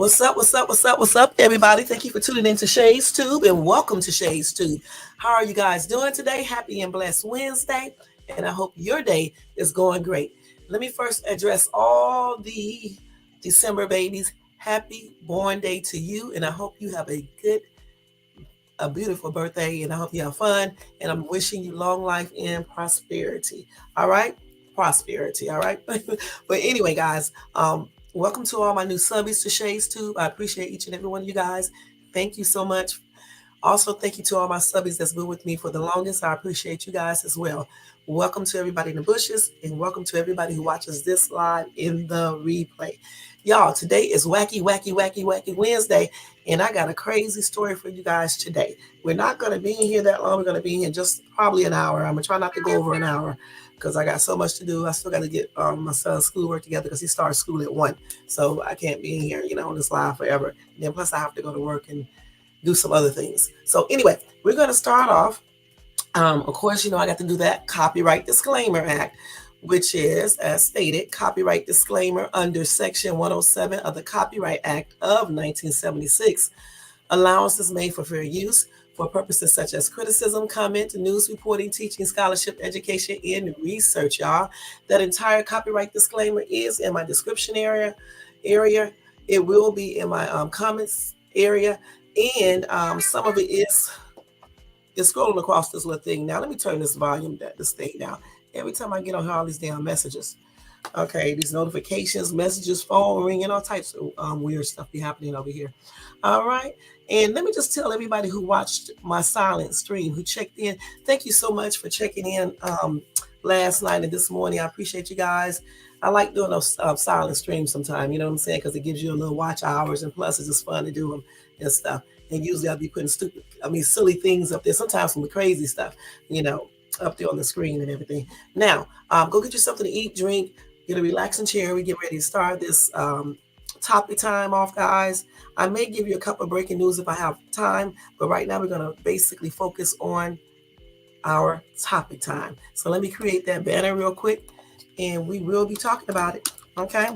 What's up? What's up? What's up? What's up, everybody? Thank you for tuning in to Shades Tube and welcome to Shades Tube. How are you guys doing today? Happy and blessed Wednesday, and I hope your day is going great. Let me first address all the December babies. Happy born day to you, and I hope you have a beautiful birthday, and I hope you have fun. And I'm wishing you long life and prosperity. All right, prosperity. All right. But anyway, guys, welcome to all my new subbies to Shades Tube. I appreciate each and every one of you guys. Thank you so much. Also, thank you to all my subbies that's been with me for the longest. I appreciate you guys as well. Welcome to everybody in the bushes, and welcome to everybody who watches this live in the replay. Y'all, today is wacky Wednesday, and I got a crazy story for you guys today. We're not going to be in here that long. We're going to be in here just probably an hour. I'm going to try not to go over an hour because I got so much to do. I still got to get my son's schoolwork together because he starts school at 1. So I can't be in here, on this live forever. And then plus I have to go to work and do some other things. So anyway, we're going to start off. Of course, I got to do that Copyright Disclaimer Act, which is, as stated, copyright disclaimer under Section 107 of the Copyright Act of 1976. Allowance is made for fair use for purposes such as criticism, comment, news reporting, teaching, scholarship, education, and research, y'all. That entire copyright disclaimer is in my description area. It will be in my comments area, and some of it is scrolling across this little thing. Now, let me turn this volume, this thing down. Every time I get on here, all these damn messages. Okay, these notifications, messages, phone ringing, all types of weird stuff be happening over here. All right. And let me just tell everybody who watched my silent stream, who checked in, thank you so much for checking in last night and this morning. I appreciate you guys. I like doing those silent streams sometimes, you know what I'm saying? Because it gives you a little watch hours, and plus it's just fun to do them and stuff. And usually I'll be putting silly things up there, sometimes some crazy stuff, up there on the screen and everything. Now, go get you something to eat, drink, get a relaxing chair. We get ready to start this topic time off, guys. I may give you a couple of breaking news if I have time, but right now we're going to basically focus on our topic time. So let me create that banner real quick, and we will be talking about it, okay?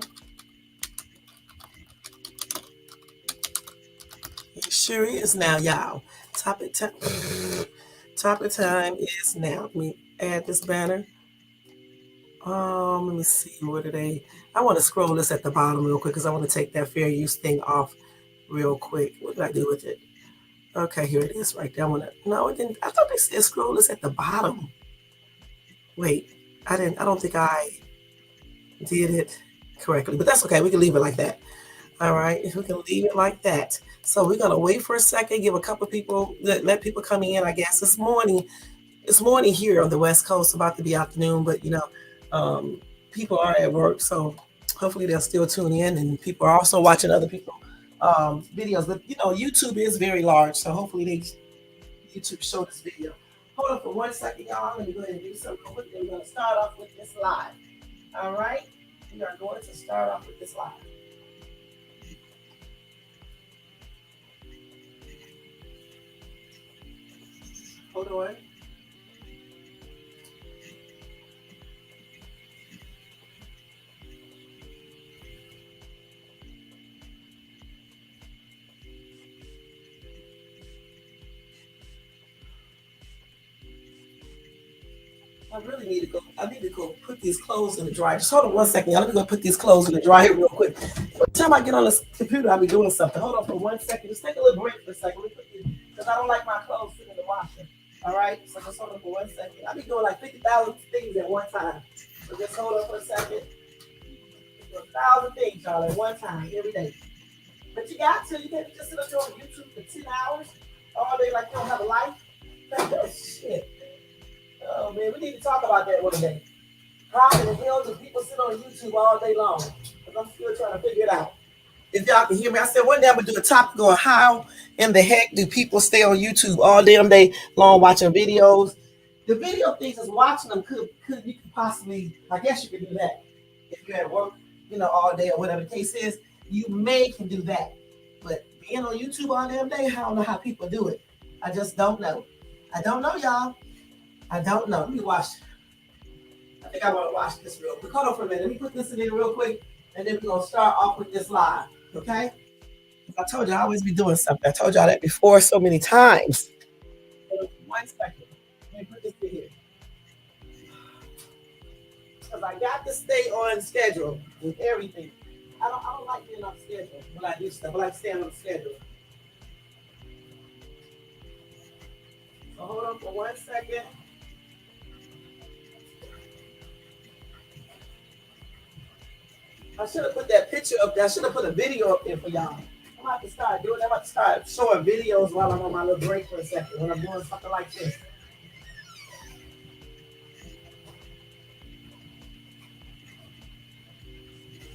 It sure is now, y'all. Topic time is now. Let me add this banner. Let me see, what are they? I want to scroll this at the bottom real quick because I want to take that fair use thing off real quick. What did I do with it? Okay, here it is right there. No, it didn't. I thought they said scroll this at the bottom. Wait, I don't think I did it correctly, but that's okay. We can leave it like that. All right, we can leave it like that. So we're gonna wait for a second, give a couple of people, let people come in. I guess it's morning here on the West Coast, about to be afternoon, but people are at work, so hopefully they'll still tune in, and people are also watching other people videos. But YouTube is very large, so hopefully YouTube show this video. Hold on for 1 second, y'all. Let me go ahead and do something real quick. We're gonna start off with this live. All right, we are going to start off with this live. Hold on. I need to go put these clothes in the dryer. Just hold on 1 second, y'all. Let me go put these clothes in the dryer real quick. Every time I get on this computer, I'll be doing something. Hold on for 1 second. Just take a little break for a second. Because I don't like my clothes sitting in the washer. All right? So just hold on for 1 second. I'll be doing like 50,000 things at one time. So just hold on for a second. 1,000 things, y'all, at one time, every day. But you got to. You can't just sit up here on YouTube for 10 hours all day like you don't have a life. Shit. Oh, man, we need to talk about that one day. How in the hell do people sit on YouTube all day long? Because I'm still trying to figure it out. If y'all can hear me, I said one day I'm going to do a topic on how in the heck do people stay on YouTube all damn day long watching videos. The video things is watching them you could possibly, I guess you could do that. If you're at work, all day or whatever the case is, you can do that. But being on YouTube all damn day, I don't know how people do it. I just don't know. I don't know, y'all. I don't know. Let me watch. I think I want to watch this real quick. Hold on for a minute. Let me put this in real quick, and then we're going to start off with this live, okay? I told you I always be doing something. I told y'all that before so many times. 1 second. Let me put this in here. Because I got to stay on schedule with everything. I don't like being off schedule when I do stuff. I like staying on schedule. So hold on for 1 second. I should have put that picture up there. I should have put a video up there for y'all. I'm about to start doing. I'm about to start showing videos while I'm on my little break for a second when I'm doing something like this.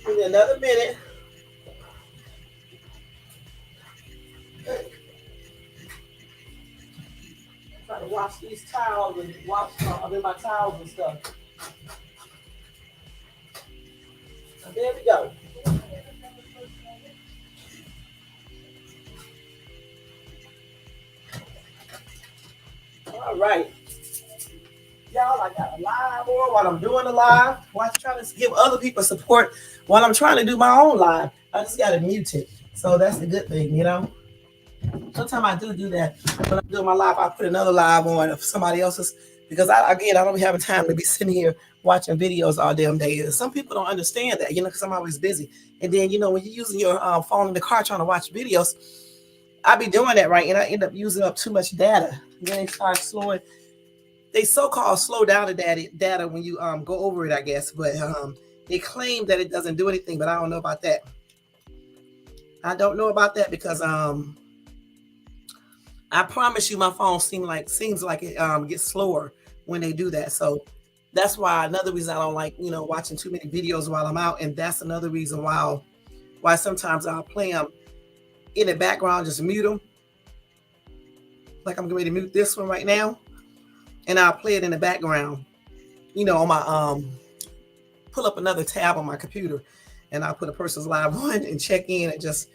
Give me another minute. Try to wash these towels and wash my towels and stuff. And there we go. All right. Y'all, I got a live on while I'm doing the live. While I'm trying to give other people support while I'm trying to do my own live. I just got to mute it. So that's a good thing, you know. Sometimes I do that. When I'm doing my live, I put another live on of somebody else's because I don't be having time to be sitting here watching videos all damn day. Some people don't understand that, you know, because I'm always busy. And then, you know, when you're using your phone in the car trying to watch videos, I be doing that, right? And I end up using up too much data. And then they start slowing. They so-called slow down the data when you go over it, I guess. But they claim that it doesn't do anything, but I don't know about that. I don't know about that because I promise you, my phone seems like it gets slower when they do that. So that's why another reason I don't like, you know, watching too many videos while I'm out, and that's another reason why sometimes I'll play them in the background, just mute them. Like I'm going to mute this one right now, and I'll play it in the background. You know, on my pull up another tab on my computer, and I'll put a person's live on and check in and just.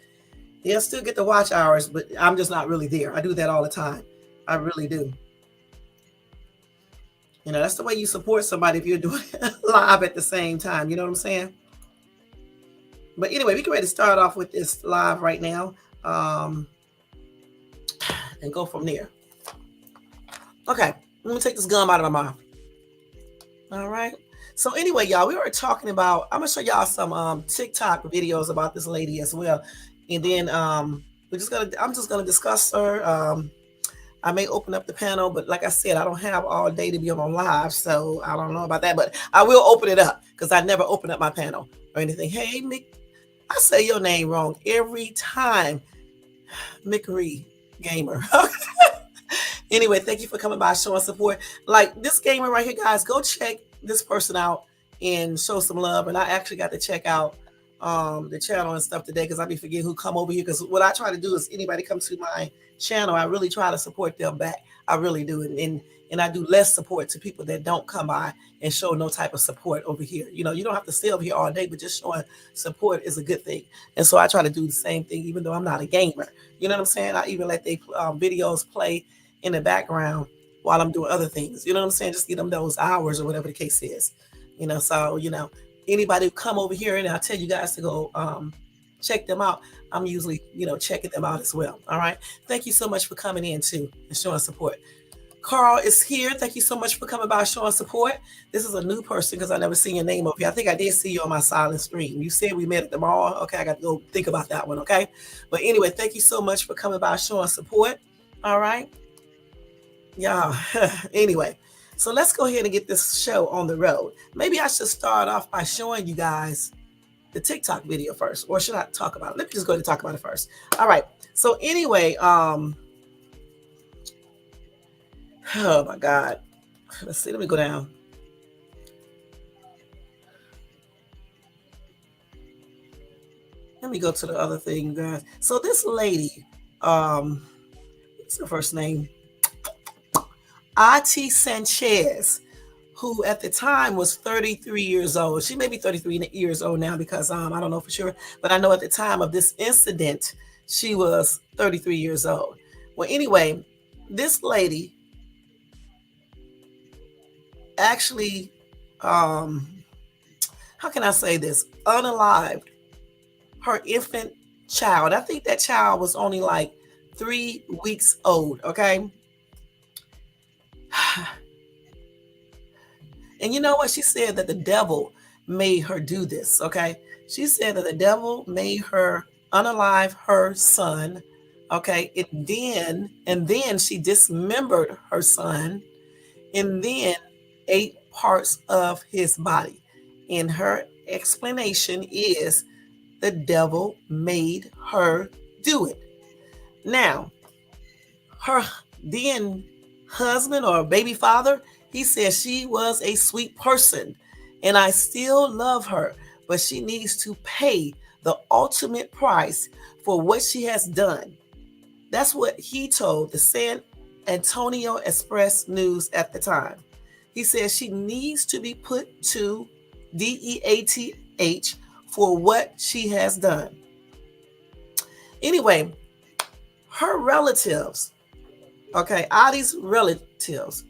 They'll still get the watch hours, but I'm just not really there. I do that all the time. I really do. You know, that's the way you support somebody if you're doing live at the same time. You know what I'm saying? But anyway, we can ready to start off with this live right now and go from there. Okay, let me take this gum out of my mouth. All right. So anyway, y'all, we were talking about, I'm going to show y'all some TikTok videos about this lady as well. And then I'm just gonna discuss her. I may open up the panel, but like I said, I don't have all day to be on live, so I don't know about that. But I will open it up because I never open up my panel or anything. Hey, Mick, I say your name wrong every time. Mickery Gamer. Anyway, thank you for coming by, showing support. Like this gamer right here, guys, go check this person out and show some love. And I actually got to check out the channel and stuff today because I be forgetting who come over here, because what I try to do is anybody comes to my channel, I really try to support them back. I really do. And I do less support to people that don't come by and show no type of support over here. You know, you don't have to stay over here all day, but just showing support is a good thing. And so I try to do the same thing, even though I'm not a gamer. You know what I'm saying? I even let they videos play in the background while I'm doing other things. You know what I'm saying? Just give them those hours or whatever the case is. You know, so, you know, anybody who come over here and I'll tell you guys to go check them out, I'm usually, you know, checking them out as well. All right. Thank you so much for coming in too and showing support. Carl is here. Thank you so much for coming by, showing support. This is a new person because I never seen your name over here. I think I did see you on my silent stream. You said we met at the mall. Okay, I got to go think about that one. Okay. But anyway, thank you so much for coming by, showing support. All right. Yeah. Anyway. So let's go ahead and get this show on the road. Maybe I should start off by showing you guys the TikTok video first, or should I talk about it? Let me just go ahead and talk about it first. All right. So anyway, oh my God. Let's see. Let me go down. Let me go to the other thing, guys. So this lady, what's her first name? Ati Sanchez, who at the time was 33 years old. She may be 33 years old now because I don't know for sure, but I know at the time of this incident, she was 33 years old. Well, anyway, this lady actually, how can I say this? Unalived her infant child. I think that child was only like 3 weeks old. Okay. And you know what? She said that the devil made her do this. Okay. She said that the devil made her unalive her son. Okay. And then she dismembered her son and then ate parts of his body. And her explanation is the devil made her do it. Now, her then husband or baby father, he says she was a sweet person and I still love her, but she needs to pay the ultimate price for what she has done. That's what he told the San Antonio Express News at the time. He says she needs to be put to DEATH for what she has done. Anyway, her relatives, okay, Adi's relatives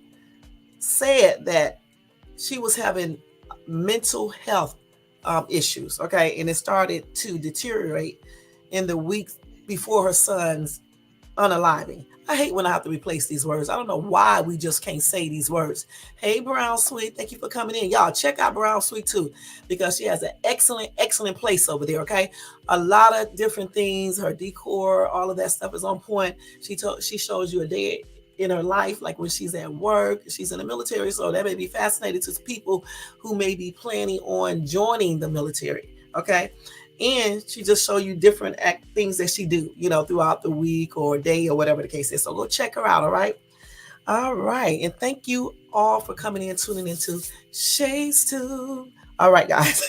said that she was having mental health issues, okay, and it started to deteriorate in the weeks before her son's unaliving. I hate when I have to replace these words. I don't know why we just can't say these words. Hey, Brown Sweet, thank you for coming in. Y'all, check out Brown Sweet too, because she has an excellent place over there, okay? A lot of different things, her decor, all of that stuff is on point. She shows you a day in her life, like when she's at work, she's in the military, so that may be fascinating to people who may be planning on joining the military, okay? And she just show you different things that she do, throughout the week or day or whatever the case is. So go check her out, all right? All right. And thank you all for coming in, tuning into Shades Tube. All right, guys.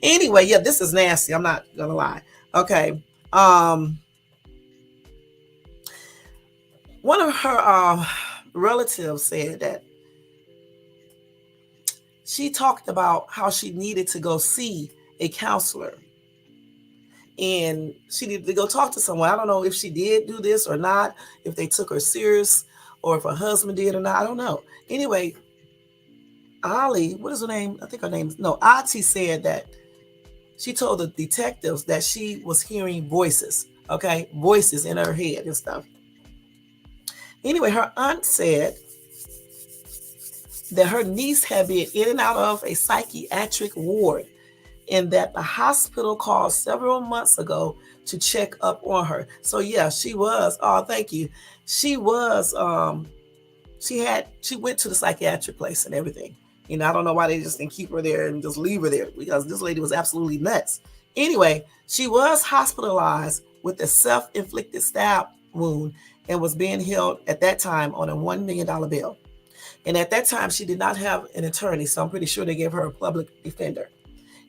Anyway, yeah, this is nasty. I'm not going to lie. Okay. One of her relatives said that she talked about how she needed to go see a counselor. And she needed to go talk to someone. I don't know if she did do this or not, if they took her serious or if her husband did or not. I don't know. Anyway, Ali, what is her name? I think her name is, Ati said that she told the detectives that she was hearing voices, okay? Voices in her head and stuff. Anyway, her aunt said that her niece had been in and out of a psychiatric ward and that the hospital called several months ago to check up on her. So yeah, she was, thank you. She was, she went to the psychiatric place and everything. I don't know why they just didn't keep her there and just leave her there, because this lady was absolutely nuts. Anyway, she was hospitalized with a self-inflicted stab wound and was being held at that time on a $1 million bill. And at that time, she did not have an attorney, so I'm pretty sure they gave her a public defender.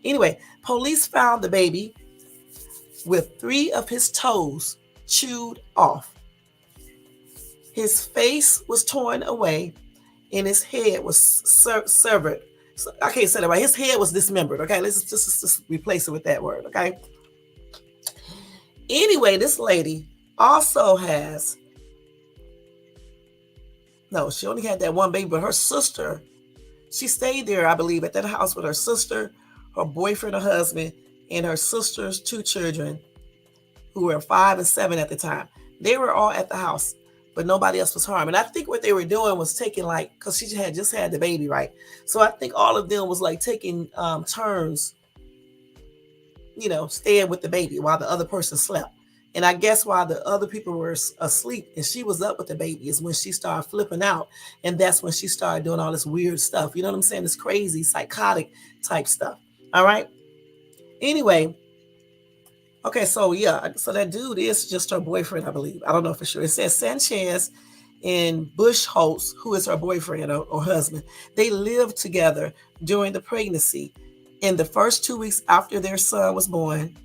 Anyway, police found the baby with 3 of his toes chewed off. His face was torn away and his head was severed. So, I can't say that right. His head was dismembered. Okay, let's just replace it with that word. Okay. Anyway, this lady also has, she only had that one baby, but her sister, she stayed there, I believe, at that house with her sister, her boyfriend, her husband, and her sister's 2 children, who were 5 and 7 at the time. They were all at the house, but nobody else was harmed. And I think what they were doing was taking, because she had just had the baby, right? So I think all of them was taking turns, staying with the baby while the other person slept. And I guess while the other people were asleep and she was up with the baby is when she started flipping out. And that's when she started doing all this weird stuff. You know what I'm saying? This crazy, psychotic type stuff. All right. Anyway. Okay. So yeah. So that dude is just her boyfriend, I believe. I don't know for sure. It says Sanchez and Bushholtz, who is her boyfriend or husband. They lived together during the pregnancy. In the first 2 weeks after their son was born.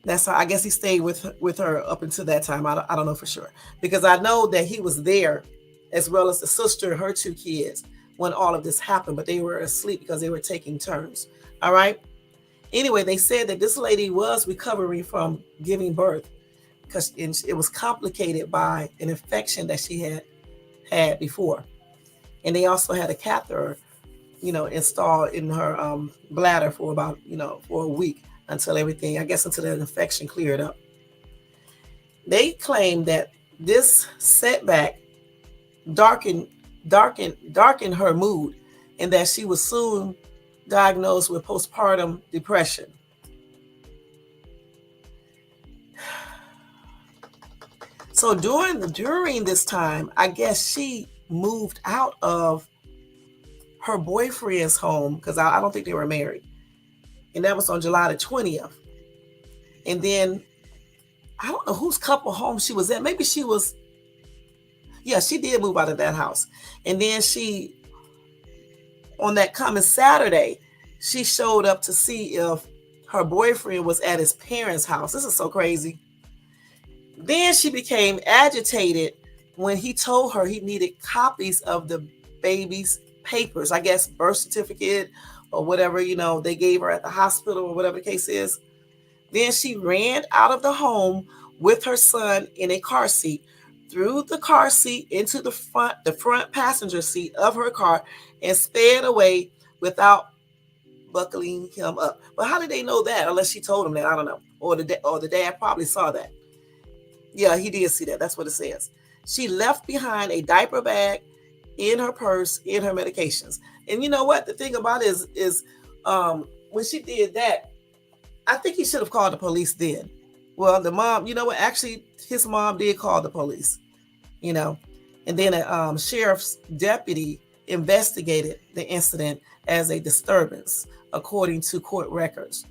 That's how I guess he stayed with her up until that time. I don't know for sure, because I know that he was there as well as the sister and her 2 kids when all of this happened, but they were asleep because they were taking turns. All right. Anyway, they said that this lady was recovering from giving birth because it was complicated by an infection that she had before. And they also had a catheter, installed in her bladder for about, for a week. until everything, I guess, until the infection cleared up. They claim that this setback darkened darkened her mood, and that she was soon diagnosed with postpartum depression. So during this time, I guess she moved out of her boyfriend's home, because I don't think they were married, and that was on July the 20th. And then I don't know whose couple home she was at. Maybe she was, yeah, she did move out of that house. And then she, on that coming Saturday, she showed up to see if her boyfriend was at his parents' house. This is so crazy. Then she became agitated when he told her he needed copies of the baby's papers, I guess birth certificate or whatever, they gave her at the hospital or whatever the case is. Then she ran out of the home with her son in a car seat, threw the car seat into the front passenger seat of her car, and sped away without buckling him up. But how did they know that? Unless she told him that, I don't know. Or the dad probably saw that. Yeah, he did see that. That's what it says. She left behind a diaper bag in her purse, in her medications. And you know what? The thing about it is when she did that, I think he should have called the police then. Well, the mom, you know what? Actually, his mom did call the police, and then a sheriff's deputy investigated the incident as a disturbance, according to court records.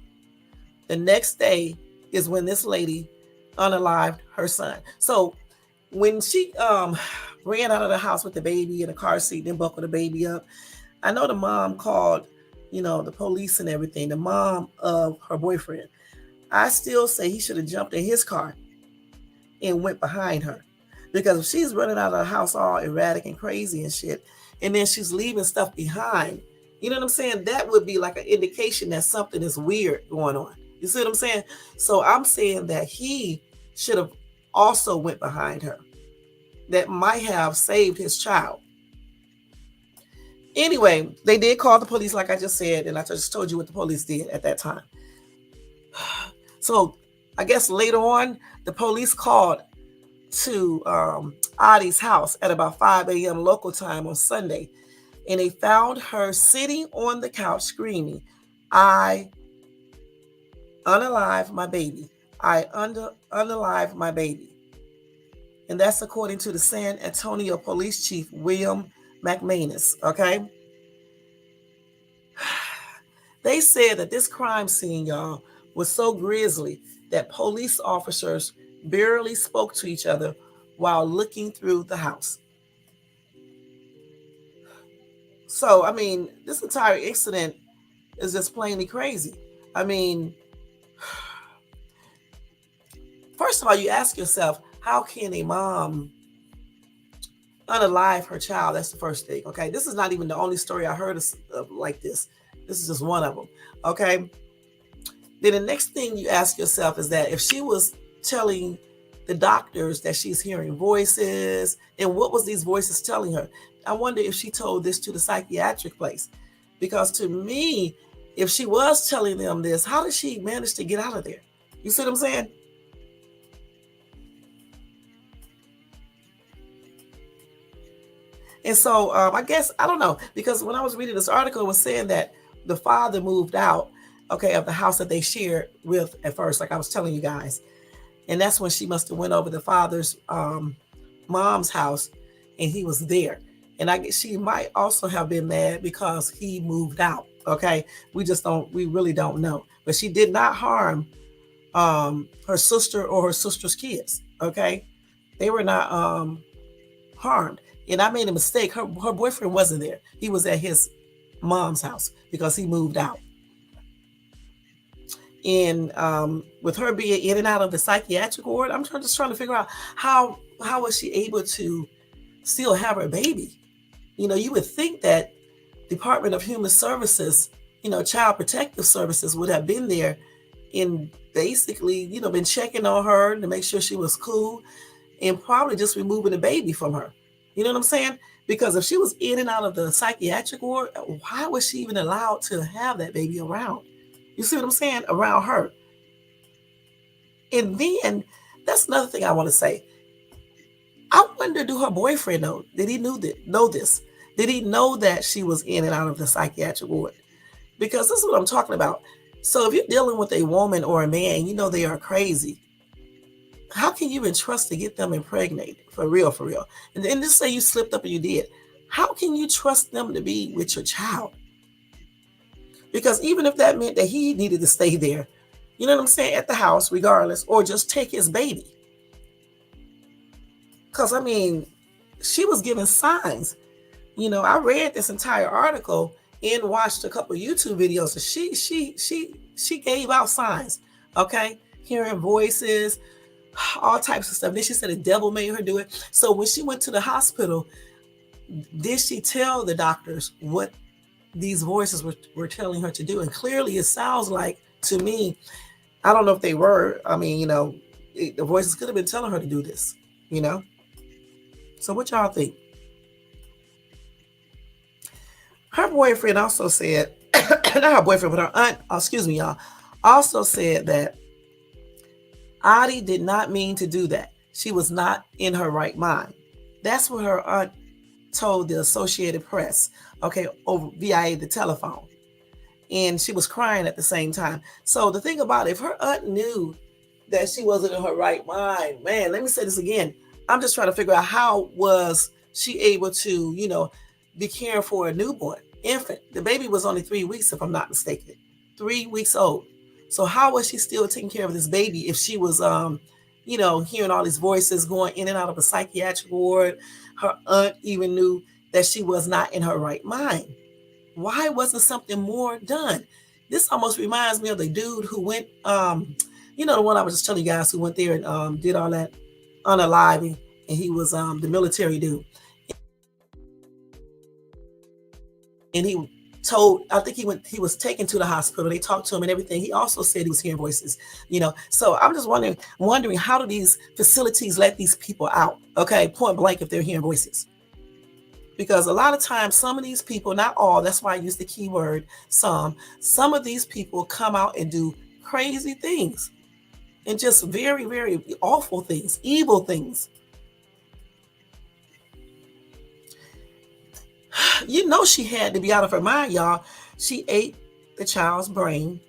The next day is when this lady unalived her son. So when she ran out of the house with the baby in a car seat, then buckled the baby up, I know the mom called, the police and everything, the mom of her boyfriend. I still say he should have jumped in his car and went behind her. Because if she's running out of the house all erratic and crazy and shit, and then she's leaving stuff behind, you know what I'm saying? That would be like an indication that something is weird going on. You see what I'm saying? So I'm saying that he should have also went behind her. That might have saved his child. Anyway, they did call the police, like I just said, and I just told you what the police did at that time. So I guess later on, the police called to Audie's house at about 5 a.m. local time on Sunday, and they found her sitting on the couch screaming, "I unalive my baby. I unalive my baby." And that's according to the San Antonio Police Chief, William McManus, okay? They said that this crime scene, y'all, was so grisly that police officers barely spoke to each other while looking through the house. So, I mean, this entire incident is just plainly crazy. I mean, first of all, you ask yourself, how can a mom unalive her child? That's the first thing, okay? This is not even the only story I heard of like this. This is just one of them, okay? Then the next thing you ask yourself is that if she was telling the doctors that she's hearing voices, and what was these voices telling her? I wonder if she told this to the psychiatric place. Because to me, if she was telling them this, how did she manage to get out of there? You see what I'm saying? And so I guess, I don't know, because when I was reading this article, it was saying that the father moved out, okay, of the house that they shared with at first, like I was telling you guys. And that's when she must have went over the father's mom's house, and he was there. And I guess she might also have been mad because he moved out, okay? We really don't know. But she did not harm her sister or her sister's kids, okay? They were not harmed. And I made a mistake. Her boyfriend wasn't there. He was at his mom's house because he moved out. And with her being in and out of the psychiatric ward, I'm just trying to figure out how was she able to still have her baby? You would think that Department of Human Services, Child Protective Services would have been there and basically, been checking on her to make sure she was cool and probably just removing the baby from her. You know what I'm saying? Because if she was in and out of the psychiatric ward, why was she even allowed to have that baby around? You see what I'm saying? Around her. And then that's another thing I want to say. I wonder, do her boyfriend know? Did he know this? Did he know that she was in and out of the psychiatric ward? Because this is what I'm talking about. So if you're dealing with a woman or a man, you know they are crazy. How can you entrust to get them impregnated? For real, for real. And then just say you slipped up and you did. How can you trust them to be with your child? Because even if that meant that he needed to stay there, you know what I'm saying, at the house regardless, or just take his baby. Because I mean, she was giving signs. You know, I read this entire article and watched a couple of YouTube videos. And she gave out signs. Okay, hearing voices, all types of stuff. Then she said the devil made her do it. So when she went to the hospital, did she tell the doctors what these voices were telling her to do? And clearly it sounds like, to me, I don't know if they were. I mean, you know, the voices could have been telling her to do this, you know? So what y'all think? Her boyfriend also said, not her boyfriend, but her aunt, excuse me, y'all, also said that Audie did not mean to do that. She was not in her right mind. That's what her aunt told the Associated Press, okay, over via the telephone. And she was crying at the same time. So the thing about it, if her aunt knew that she wasn't in her right mind, man, let me say this again. I'm just trying to figure out, how was she able to, you know, be caring for a newborn infant? The baby was only 3 weeks, if I'm not mistaken, 3 weeks old. So how was she still taking care of this baby if she was, you know, hearing all these voices going in and out of a psychiatric ward? Her aunt even knew that she was not in her right mind. Why wasn't something more done? This almost reminds me of the dude who went, you know, the one I was just telling you guys, who went there and did all that unalived, and he was the military dude. And he told, I think he was taken to the hospital. They talked to him and everything. He also said he was hearing voices, you know. So I'm just wondering how do these facilities let these people out? Okay, point blank, if they're hearing voices. Because a lot of times, some of these people, not all, that's why I use the keyword some of these people come out and do crazy things and just very, very awful things, evil things. You know, she had to be out of her mind, y'all. She ate the child's brain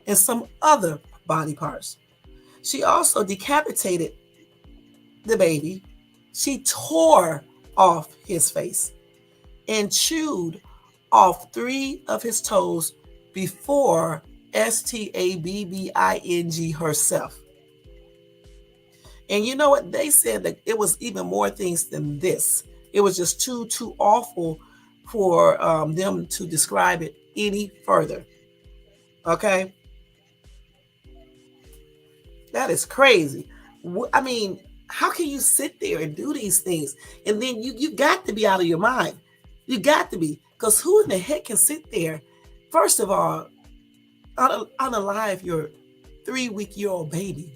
and some other body parts. She also decapitated the baby. She tore off his face and chewed off 3 of his toes before stabbing herself. And you know what? They said that it was even more things than this. It was just too awful for them to describe it any further. Okay? That is crazy. I mean, how can you sit there and do these things? And then you got to be out of your mind. You got to be. Because who in the heck can sit there, first of all, unalive your 3-week-old baby?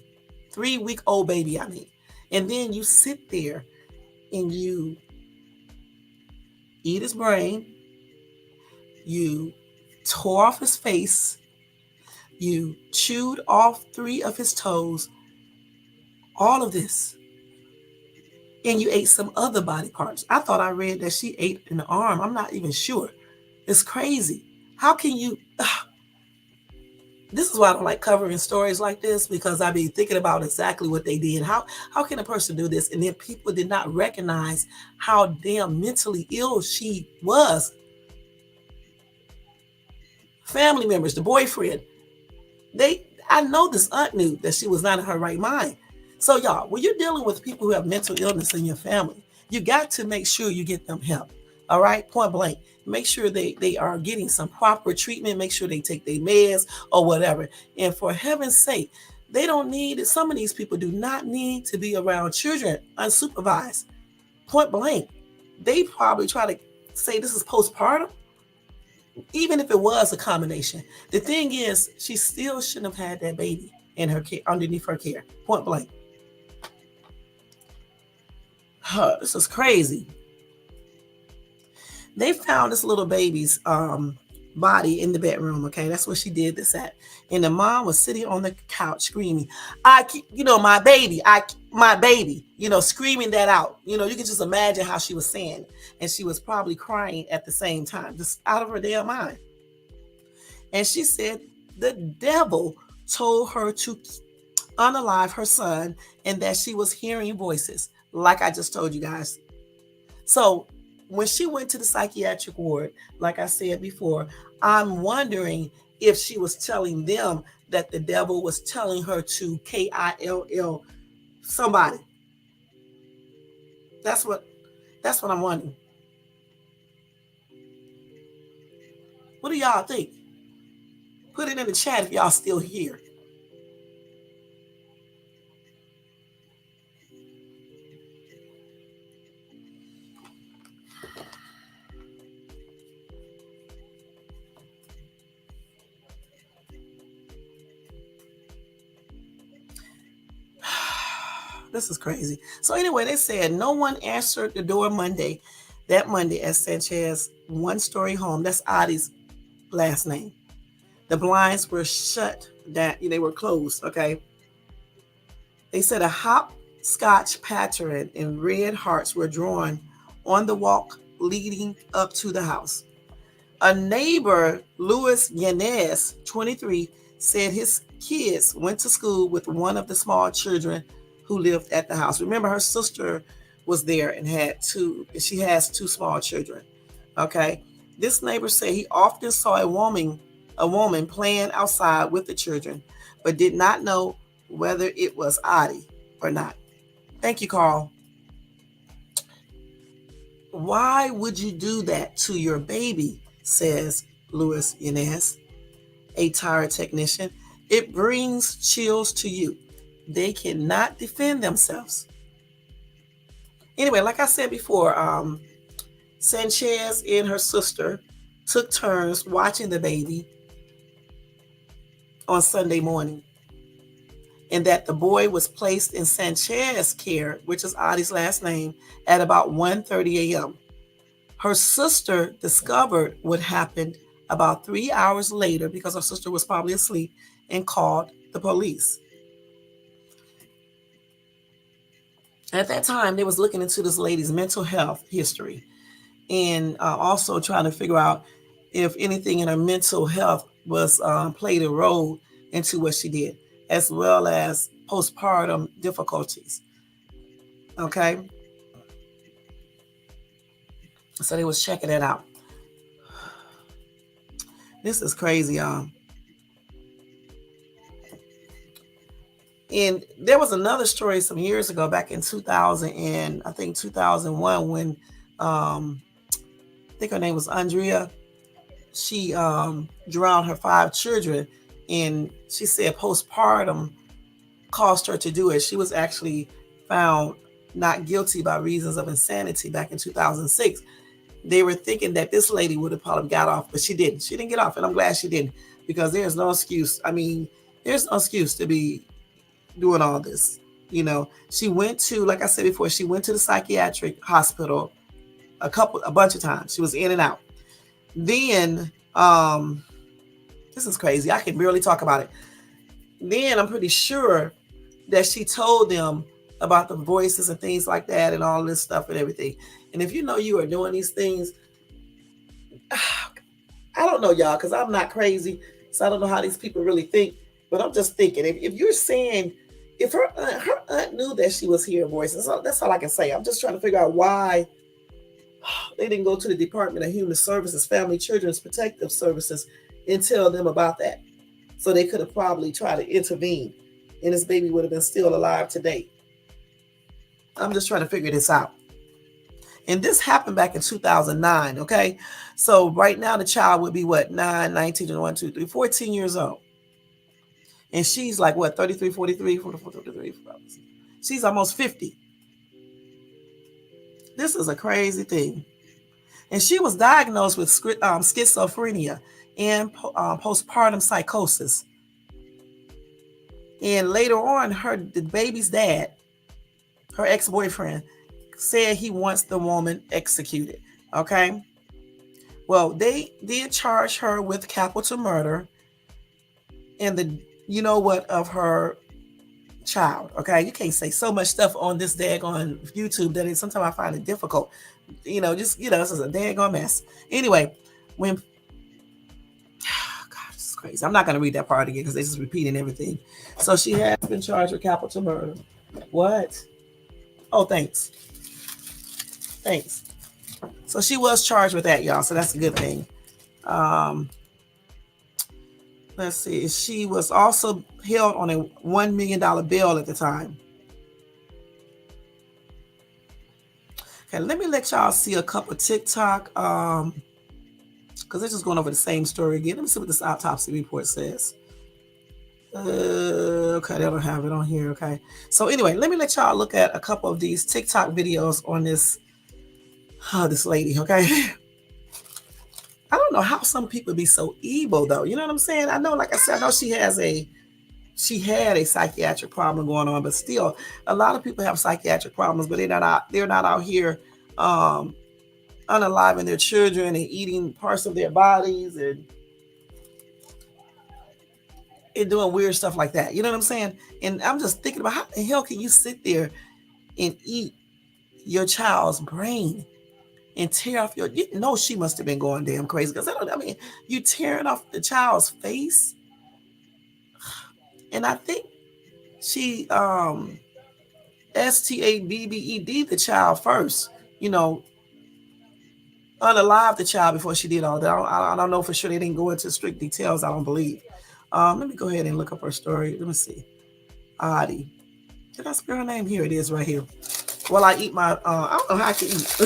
3-week-old baby, I mean. And then you sit there and you eat his brain, you tore off his face, you chewed off 3 of his toes, all of this. And you ate some other body parts. I thought I read that she ate an arm. I'm not even sure. It's crazy. How can you... This is why I don't like covering stories like this, because I be thinking about exactly what they did. How can a person do this? And then people did not recognize how damn mentally ill she was. Family members, the boyfriend, I know this aunt knew that she was not in her right mind. So y'all, when you're dealing with people who have mental illness in your family, you got to make sure you get them help. All right, point blank. Make sure they are getting some proper treatment. Make sure they take their meds or whatever. And for heaven's sake, they don't need, some of these people do not need to be around children unsupervised. Point blank. They probably try to say this is postpartum, even if it was a combination. The thing is, she still shouldn't have had that baby in her care, underneath her care. Point blank. This is crazy. They found this little baby's body in the bedroom. Okay, that's where she did this at. And the mom was sitting on the couch screaming, my baby, screaming that out. You can just imagine how she was saying. And she was probably crying at the same time, just out of her damn mind. And she said the devil told her to unalive her son and that she was hearing voices, like I just told you guys. So when she went to the psychiatric ward, like I said before, I'm wondering if she was telling them that the devil was telling her to kill somebody. That's what I'm wondering. What do y'all think? Put it in the chat if y'all still here. This is crazy. So anyway, they said no one answered the door that Monday at Sanchez one-story home. That's Adi's last name. The blinds were shut down. They were closed, okay? They said a hopscotch pattern and red hearts were drawn on the walk leading up to the house. A neighbor, Luis Yanez, 23, said his kids went to school with one of the small children who lived at the house. Remember, her sister was there and she has two small children. Okay. This neighbor said he often saw a woman playing outside with the children, but did not know whether it was Adi or not. Thank you, Carl. Why would you do that to your baby? Says Luis Yanez, a tire technician. It brings chills to you. They cannot defend themselves. Anyway, like I said before, Sanchez and her sister took turns watching the baby on Sunday morning, and that the boy was placed in Sanchez's care, which is Adi's last name, at about 1:30 a.m. Her sister discovered what happened about 3 hours later because her sister was probably asleep and called the police. At that time, they was looking into this lady's mental health history and also trying to figure out if anything in her mental health was played a role into what she did, as well as postpartum difficulties. Okay. So they was checking it out. This is crazy, y'all. And there was another story some years ago, back in 2000 and I think 2001, when I think her name was Andrea. She drowned her 5 children, and she said postpartum caused her to do it. She was actually found not guilty by reasons of insanity back in 2006. They were thinking that this lady would have probably got off, but she didn't. She didn't get off, and I'm glad she didn't, because there's no excuse. I mean, there's no excuse to be doing all this. She went to, like I said before, she went to the psychiatric hospital a bunch of times. She was in and out. Then, this is crazy. I can barely talk about it. Then I'm pretty sure that she told them about the voices and things like that and all this stuff and everything. And if you are doing these things, I don't know, y'all, because I'm not crazy. So I don't know how these people really think. But I'm just thinking, if you're saying, if her aunt knew that she was hearing voices, that's all I can say. I'm just trying to figure out why they didn't go to the Department of Human Services, Family Children's Protective Services, and tell them about that. So they could have probably tried to intervene, and this baby would have been still alive today. I'm just trying to figure this out. And this happened back in 2009, okay? So right now the child would be what, 9, 19, 1, 2, 3, 14 years old. And she's like what, 33, 43, 44, 43. She's almost 50. This is a crazy thing. And she was diagnosed with schizophrenia and postpartum psychosis. And later on, the baby's dad, her ex-boyfriend, said he wants the woman executed. Okay. Well, they did charge her with capital murder and the of her child. Okay, you can't say so much stuff on this daggone YouTube that sometimes I find it difficult. This is a daggone mess. Anyway, when God, this is crazy. I'm not going to read that part again because they're just repeating everything. So she has been charged with capital murder. What? Oh, thanks. Thanks. So she was charged with that, y'all. So that's a good thing. Let's see. She was also held on a $1 million bail at the time. Okay, let me let y'all see a couple TikTok. Because they're just going over the same story again. Let me see what this autopsy report says. Okay, they don't have it on here. Okay. So anyway, let me let y'all look at a couple of these TikTok videos on this lady. Okay. I don't know how some people be so evil though. You know what I'm saying? I know, like I said, I know she had a psychiatric problem going on, but still, a lot of people have psychiatric problems, but they're not out here unaliving their children and eating parts of their bodies and doing weird stuff like that. You know what I'm saying? And I'm just thinking about how the hell can you sit there and eat your child's brain and tear off she must have been going damn crazy because you tearing off the child's face. And I think she STABBED the child first, unalive the child before she did all that. I don't know for sure. They didn't go into strict details, I don't believe. Let me go ahead and look up her story. Let me see. Adi. Did I spell her name? Here it is right here. While I eat my, I don't know how I can eat.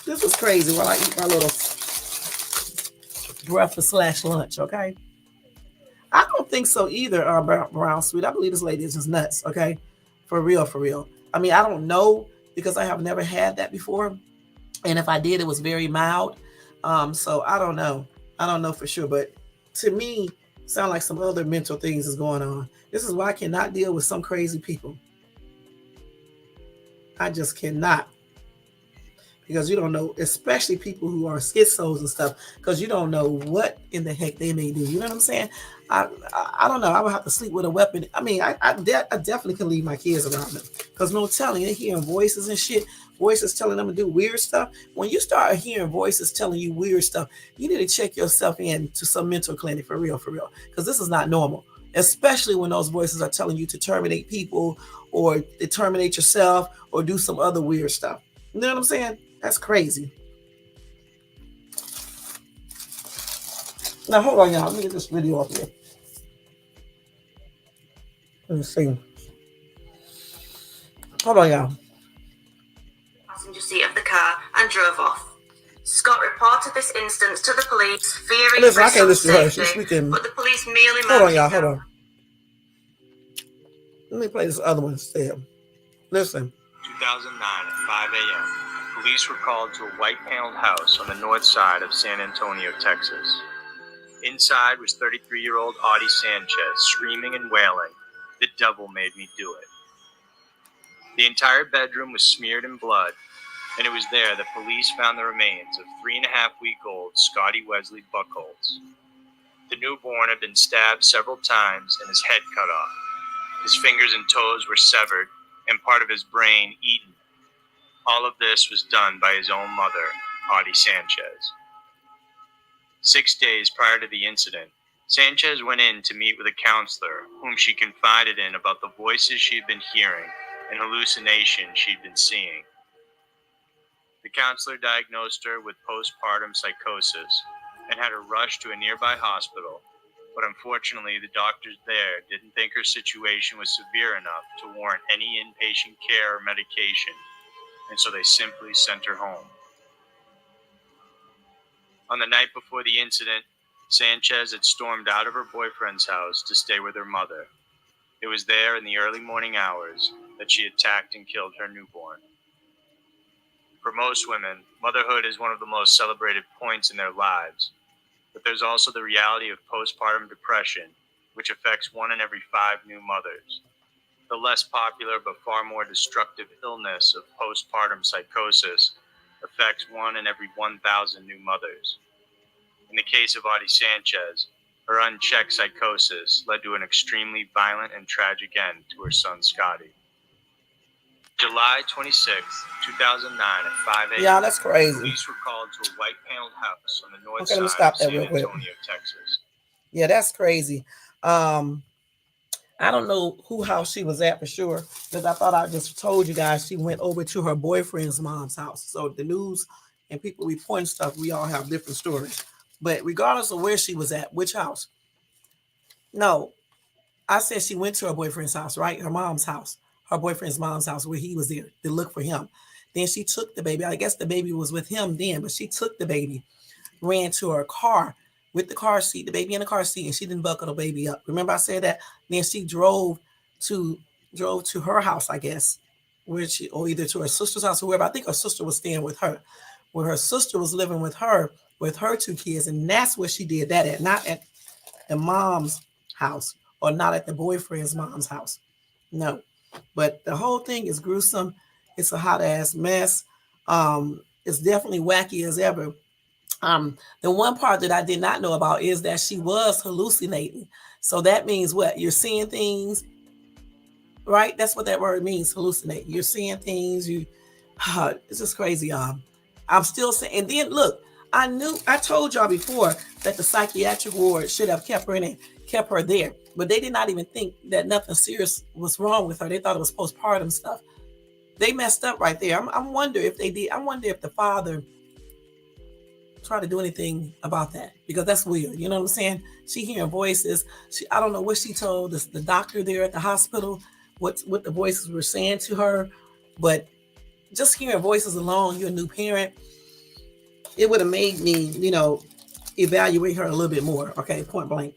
This is crazy. While I eat my little breakfast / lunch, okay? I don't think so either, Brown Sweet. I believe this lady is just nuts, okay? For real, for real. I mean, I don't know because I have never had that before. And if I did, it was very mild. So I don't know. I don't know for sure. But to me, sound like some other mental things is going on. This is why I cannot deal with some crazy people. I just cannot. Because you don't know, especially people who are schizos and stuff, because you don't know what in the heck they may do. You know what I'm saying? I don't know. I would have to sleep with a weapon. I mean, I definitely can leave my kids around them. Because no telling, they're hearing voices and shit. Voices telling them to do weird stuff. When you start hearing voices telling you weird stuff, you need to check yourself in to some mental clinic for real. Because this is not normal. Especially when those voices are telling you to terminate people or to terminate yourself or do some other weird stuff. You know what I'm saying? That's crazy. Now, hold on, y'all. Let me get this video off here. Let me see. Hold on, y'all. Passenger seat of the car and drove off. Scott reported this instance to the police, fearing for his son's safety, but the police merely hold on, y'all. Hold on. Let me play this other one instead. Listen. 2009 at 5 a.m. Police were called to a white-paneled house on the north side of San Antonio, Texas. Inside was 33-year-old Audie Sanchez, screaming and wailing, "The devil made me do it." The entire bedroom was smeared in blood, and it was there that police found the remains of 3.5-week-old Scotty Wesley Buckholz. The newborn had been stabbed several times and his head cut off. His fingers and toes were severed and part of his brain eaten. All of this was done by his own mother, Audie Sanchez. 6 days prior to the incident, Sanchez went in to meet with a counselor whom she confided in about the voices she had been hearing and hallucinations she'd been seeing. The counselor diagnosed her with postpartum psychosis and had her rushed to a nearby hospital, but unfortunately the doctors there didn't think her situation was severe enough to warrant any inpatient care or medication, and so they simply sent her home. On the night before the incident, Sanchez had stormed out of her boyfriend's house to stay with her mother. It was there in the early morning hours that she attacked and killed her newborn. For most women, motherhood is one of the most celebrated points in their lives, but there's also the reality of postpartum depression, which affects 1 in every 5 new mothers. The less popular but far more destructive illness of postpartum psychosis affects 1 in every 1,000 new mothers. In the case of Audie Sanchez, her unchecked psychosis led to an extremely violent and tragic end to her son Scotty. July 26, 2009 at 5 a.m. Yeah, that's crazy. Police were called to a white paneled house on the north side of San Antonio, Texas. Yeah, that's crazy. I don't know who house she was at for sure, because I thought I just told you guys she went over to her boyfriend's mom's house. So the news and people reporting stuff, we all have different stories. But regardless of where she was at, which house? No, I said she went to her boyfriend's house, right? Her mom's house, her boyfriend's mom's house, where he was there to look for him. Then she took the baby. I guess the baby was with him then, but she took the baby, ran to her car with the car seat, the baby in the car seat, and she didn't buckle the baby up. Remember I said that? Then she drove to her house, I guess, where she, or either to her sister's house or whoever. I think her sister was staying with her, where her sister was living with her 2 kids, and that's where she did that at, not at the mom's house or not at the boyfriend's mom's house. No, but the whole thing is gruesome. It's a hot ass mess. It's definitely wacky as ever. The one part that I did not know about is that she was hallucinating. So that means what? You're seeing things, right? That's what that word means, hallucinate. You're seeing things. It's just crazy. I'm still saying, and then look, I told y'all before that the psychiatric ward should have kept her in and kept her there, but they did not even think that nothing serious was wrong with her. They thought it was postpartum stuff. They messed up right there. I wonder if they did. I wonder if the father try to do anything about that, because that's weird. You know what I'm saying? She hearing voices. I don't know what she told the doctor there at the hospital, what the voices were saying to her, but just hearing voices alone, you're a new parent, it would have made me, evaluate her a little bit more. Okay, point blank.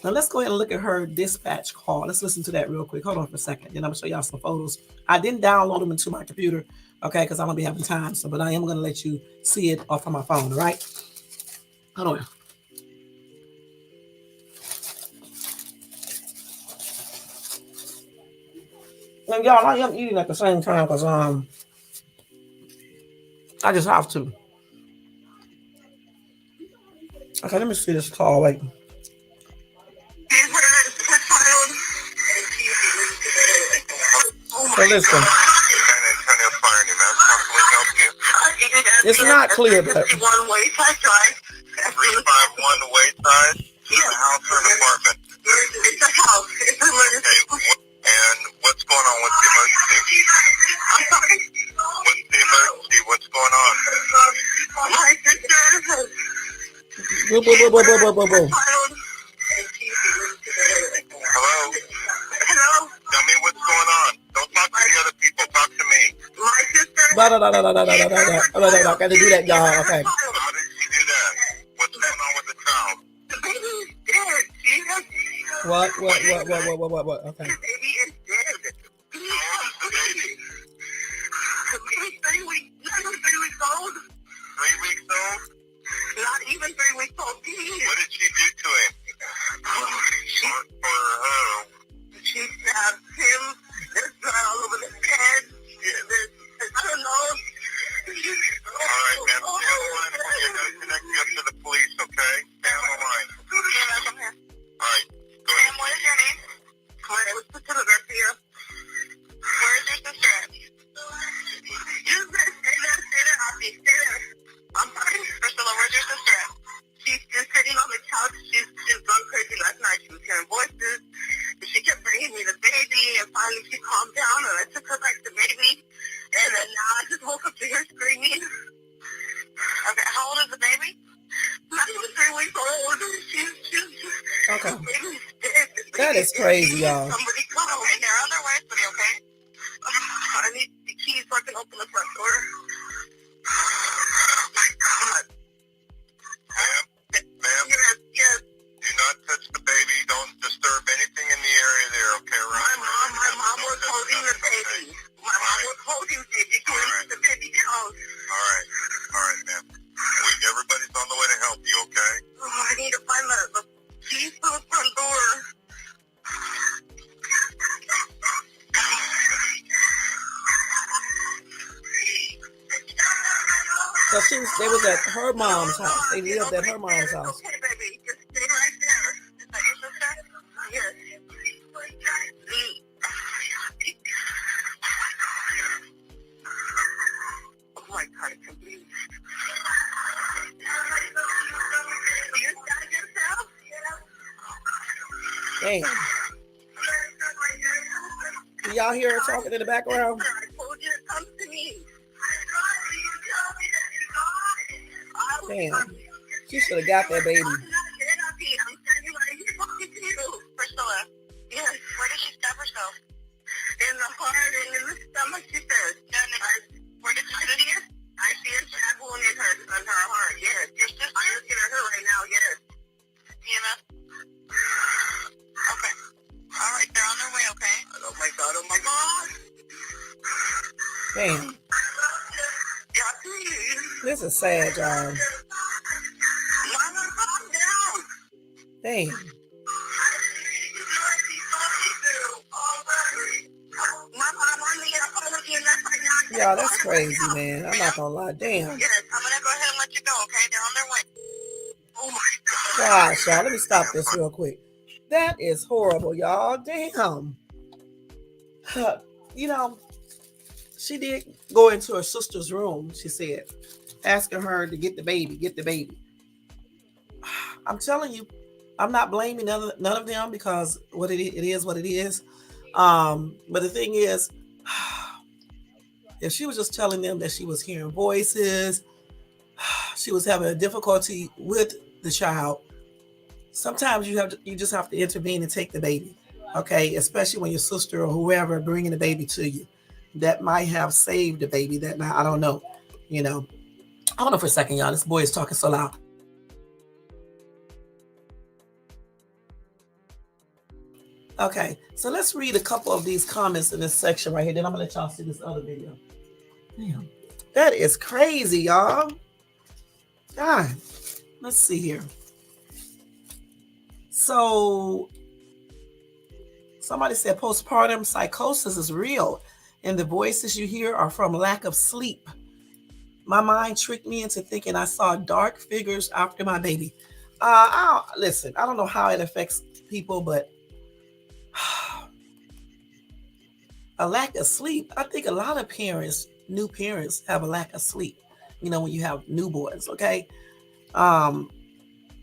Now let's go ahead and look at her dispatch call. Let's listen to that real quick. Hold on for a second. Then I'm gonna show y'all some photos. I didn't download them into my computer, okay, because I'm gonna be having time. So, but I am gonna let you see it off of my phone. All right. Hold on. And y'all, I am eating at the same time because I just have to. Okay, let me see this call. Wait. So listen. It's not clear, but 51 Wayside Drive. 351 Wayside? Is it a house or an apartment? It's a house. It's an emergency. Okay. And what's going on? What's the emergency? I'm sorry. What's the emergency? What's going on? My sister has... Hello? Hello? Tell me what's going on. Don't talk to the other people. Talk to me. My sister... I got to do that, y'all. Okay. How did she do that? What's going on with the child? The baby is dead. She has... What? Okay. The baby is dead. How old is the baby? The baby's 3 weeks. Not even 3 weeks old. 3 weeks old? Not even 3 weeks old. What did she do to him? Or her? She stabbed him. There's blood all over his head. I don't know. All right, man. Stay on the line. We're going to connect you up to the police, okay? Stay on the line. All right. Go ahead. What is your name? My name is Priscilla Garcia. Where is your sister? You said stay there, Auntie. Stay there. I'm sorry. Priscilla, where's your sister? She's just sitting on the couch. She's gone crazy last night. She was hearing voices. She kept bringing me the baby, and finally she calmed down, and I took her back the baby. And then now I just woke up to her screaming. Okay, how old is the baby? Not even 3 weeks old. She's Okay. The baby's dead. That is crazy, y'all. Somebody come. And there are other ways, but okay? I need the keys so I can open the front door. Oh my God. Ma'am? Yes. Do not touch the baby. Don't disturb anything in the area there, okay? Right? My mom was holding the baby. My mom was holding the baby. She put the baby down. All right, ma'am. Everybody's on the way to help you, okay? Oh, I need to find the keys to the front door. they was at her mom's house. They lived at her mom's house. Okay, baby, just stay right there. Is that your sister? Yes. Oh my God, I can't believe it. You got yourself? Damn. Y'all hear her talking in the background? I told you to come to me. Damn. She should have got that baby. I'm standing right here talking to you. Priscilla. Yes. Where did she stab herself? In the heart and in the stomach, she said. Where did she shoot it? I see a stab wound in her heart. Yes. Your sister? I'm looking at her right now. Yes. EMF? Okay. All right. They're on their way, okay? Oh my God. Oh my God. Damn. Yeah, please. This is sad, y'all. Mama, calm down. Damn. Y'all, that's crazy, man. I'm not gonna lie. Damn. Yes, I'm gonna go ahead and let you go, okay? They're on their way. Oh my God. Gosh, y'all, let me stop this real quick. That is horrible, y'all. Damn. You know, she did go into her sister's room, she said, asking her to get the baby. I'm telling you, I'm not blaming none of them because it is what it is. But the thing is, if she was just telling them that she was hearing voices, she was having a difficulty with the child, sometimes you just have to intervene and take the baby, okay? Especially when your sister or whoever bringing the baby to you, that might have saved the baby. That night, I don't know, you know. Hold on for a second, y'all. This boy is talking so loud. Okay, so let's read a couple of these comments in this section right here. Then I'm gonna let y'all see this other video. Damn, that is crazy, y'all. God, let's see here. So somebody said postpartum psychosis is real, and the voices you hear are from lack of sleep. My mind tricked me into thinking I saw dark figures after my baby. Listen, I don't know how it affects people, but a lack of sleep. I think a lot of parents, new parents, have a lack of sleep. You know, when you have newborns, okay?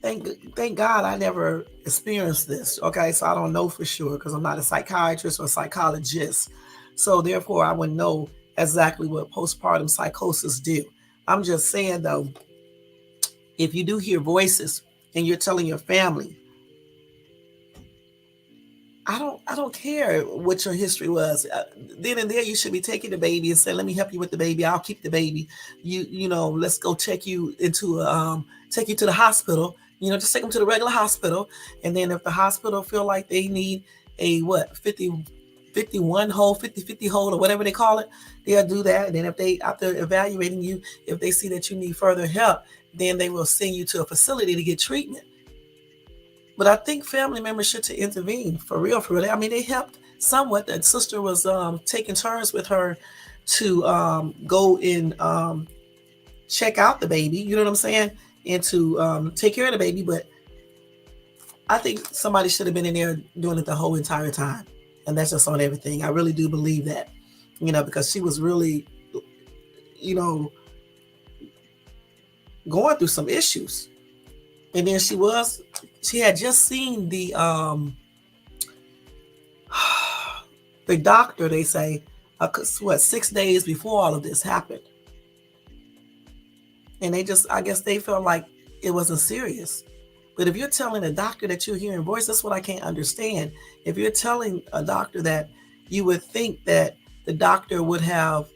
Thank God I never experienced this, okay? So I don't know for sure because I'm not a psychiatrist or psychologist. So therefore, I wouldn't know exactly what postpartum psychosis do. I'm just saying, though, if you do hear voices and you're telling your family, I don't care what your history was. Then and there, you should be taking the baby and saying, "Let me help you with the baby. I'll keep the baby. You know, let's go check you into take you to the hospital. You know, just take them to the regular hospital. And then if the hospital feel like they need a 51 hole, 50 hole, or whatever they call it, they'll do that. And then if they, after evaluating you, if they see that you need further help, then they will send you to a facility to get treatment. But I think family members should to intervene for real. I mean, they helped somewhat. That sister was taking turns with her to go and check out the baby. You know what I'm saying? And to take care of the baby. But I think somebody should have been in there doing it the whole entire time. And that's just on everything. I really do believe that, you know, because she was really, you know, going through some issues. And then she had just seen the doctor, they say, 6 days before all of this happened. And I guess they felt like it wasn't serious. But if you're telling a doctor that you're hearing voices, that's what I can't understand. If you're telling a doctor that, you would think that the doctor would have,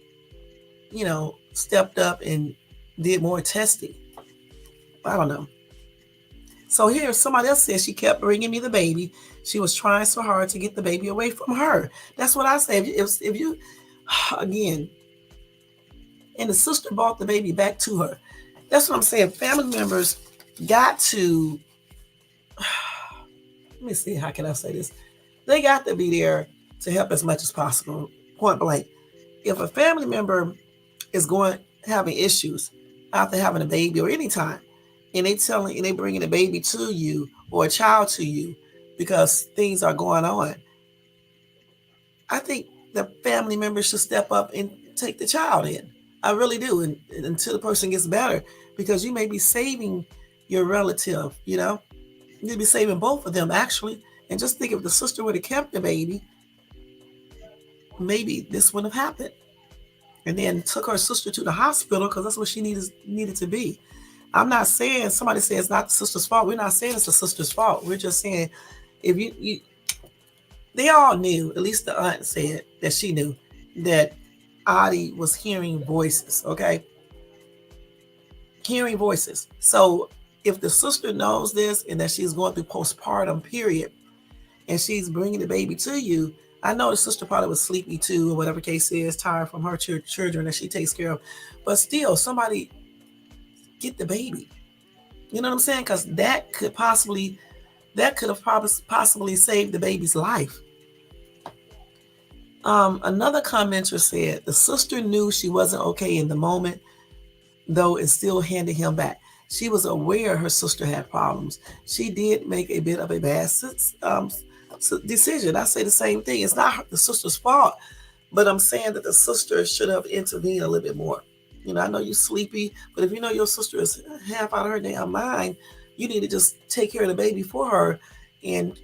you know, stepped up and did more testing. I don't know. So here, somebody else says she kept bringing me the baby. She was trying so hard to get the baby away from her. That's what I say. If you, again, and the sister brought the baby back to her. That's what I'm saying. Family members got to, let me see, how can I say this? They got to be there to help as much as possible, point blank. If a family member is having issues, after having a baby or any time, and they bringing a baby to you or a child to you because things are going on, I think the family members should step up and take the child in. I really do, and until the person gets better, because you may be saving your relative. You'd be saving both of them actually. And just think if the sister would have kept the baby, maybe this wouldn't have happened. And then took her sister to the hospital because that's what she needed to be. I'm not saying somebody says it's not the sister's fault. We're not saying it's the sister's fault. We're just saying if they all knew, at least the aunt said that she knew that Audie was hearing voices, okay? Hearing voices. So if the sister knows this and that she's going through postpartum period and she's bringing the baby to you, I know the sister probably was sleepy too, or whatever case is, tired from her children that she takes care of. But still, somebody get the baby. You know what I'm saying? Because that could have possibly saved the baby's life. Another commenter said the sister knew she wasn't okay in the moment, though, and still handed him back. She was aware her sister had problems. She did make a bit of a bad decision. I say the same thing. It's not the sister's fault, but I'm saying that the sister should have intervened a little bit more. I know you're sleepy, but if you know your sister is half out of her damn mind, you need to just take care of the baby for her and,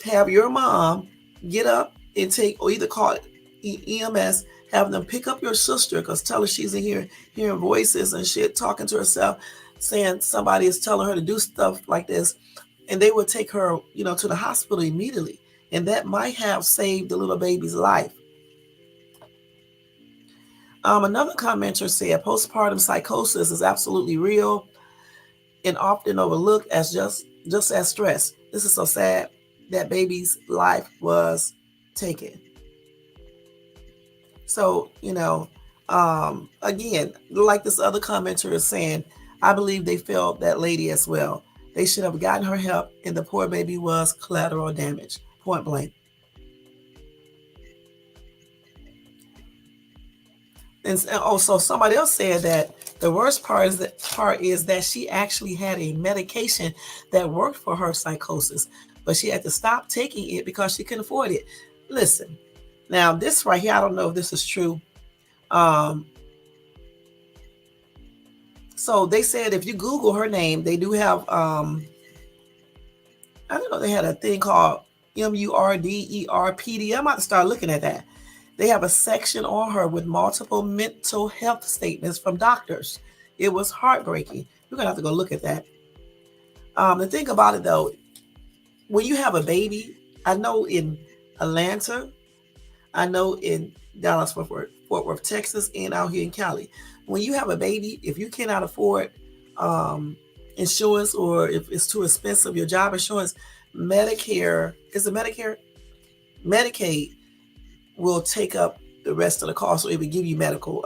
have your mom get up and or either call EMS, have them pick up your sister, because tell her she's in here hearing voices and shit, talking to herself, saying somebody is telling her to do stuff like this. And they would take her, to the hospital immediately. And that might have saved the little baby's life. Another commenter said postpartum psychosis is absolutely real and often overlooked as just as stress. This is so sad that baby's life was taken. So, again, like this other commenter is saying, I believe they failed that lady as well. They should have gotten her help, and the poor baby was collateral damage, point blank. And also, somebody else said that the worst part is that she actually had a medication that worked for her psychosis, but she had to stop taking it because she couldn't afford it. Listen, now this right here, I don't know if this is true. So they said if you Google her name, they do have, I don't know, they had a thing called MURDERPD. I'm about to start looking at that. They have a section on her with multiple mental health statements from doctors. It was heartbreaking. We're going to have to go look at that. The thing about it, though, when you have a baby, I know in Atlanta, I know in Dallas, Fort Worth, Texas, and out here in Cali, when you have a baby, if you cannot afford insurance, or if it's too expensive, your job insurance, Medicare, is it Medicare? Medicaid will take up the rest of the cost, or it will give you medical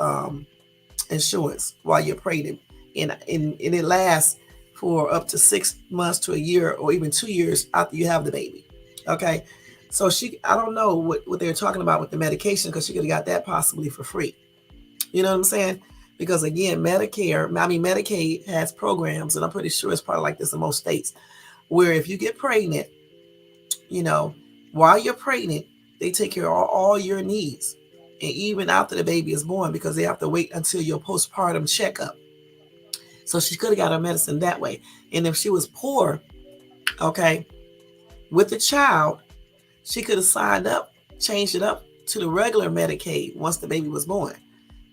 insurance while you're pregnant. And it lasts for up to 6 months to a year, or even 2 years after you have the baby. Okay. So I don't know what they're talking about with the medication, because she could have got that possibly for free. You know what I'm saying? Because again, Medicaid has programs, and I'm pretty sure it's probably like this in most states, where if you get pregnant, while you're pregnant, they take care of all your needs. And even after the baby is born, because they have to wait until your postpartum checkup. So she could have got her medicine that way. And if she was poor, okay, with the child, she could have changed it up to the regular Medicaid once the baby was born.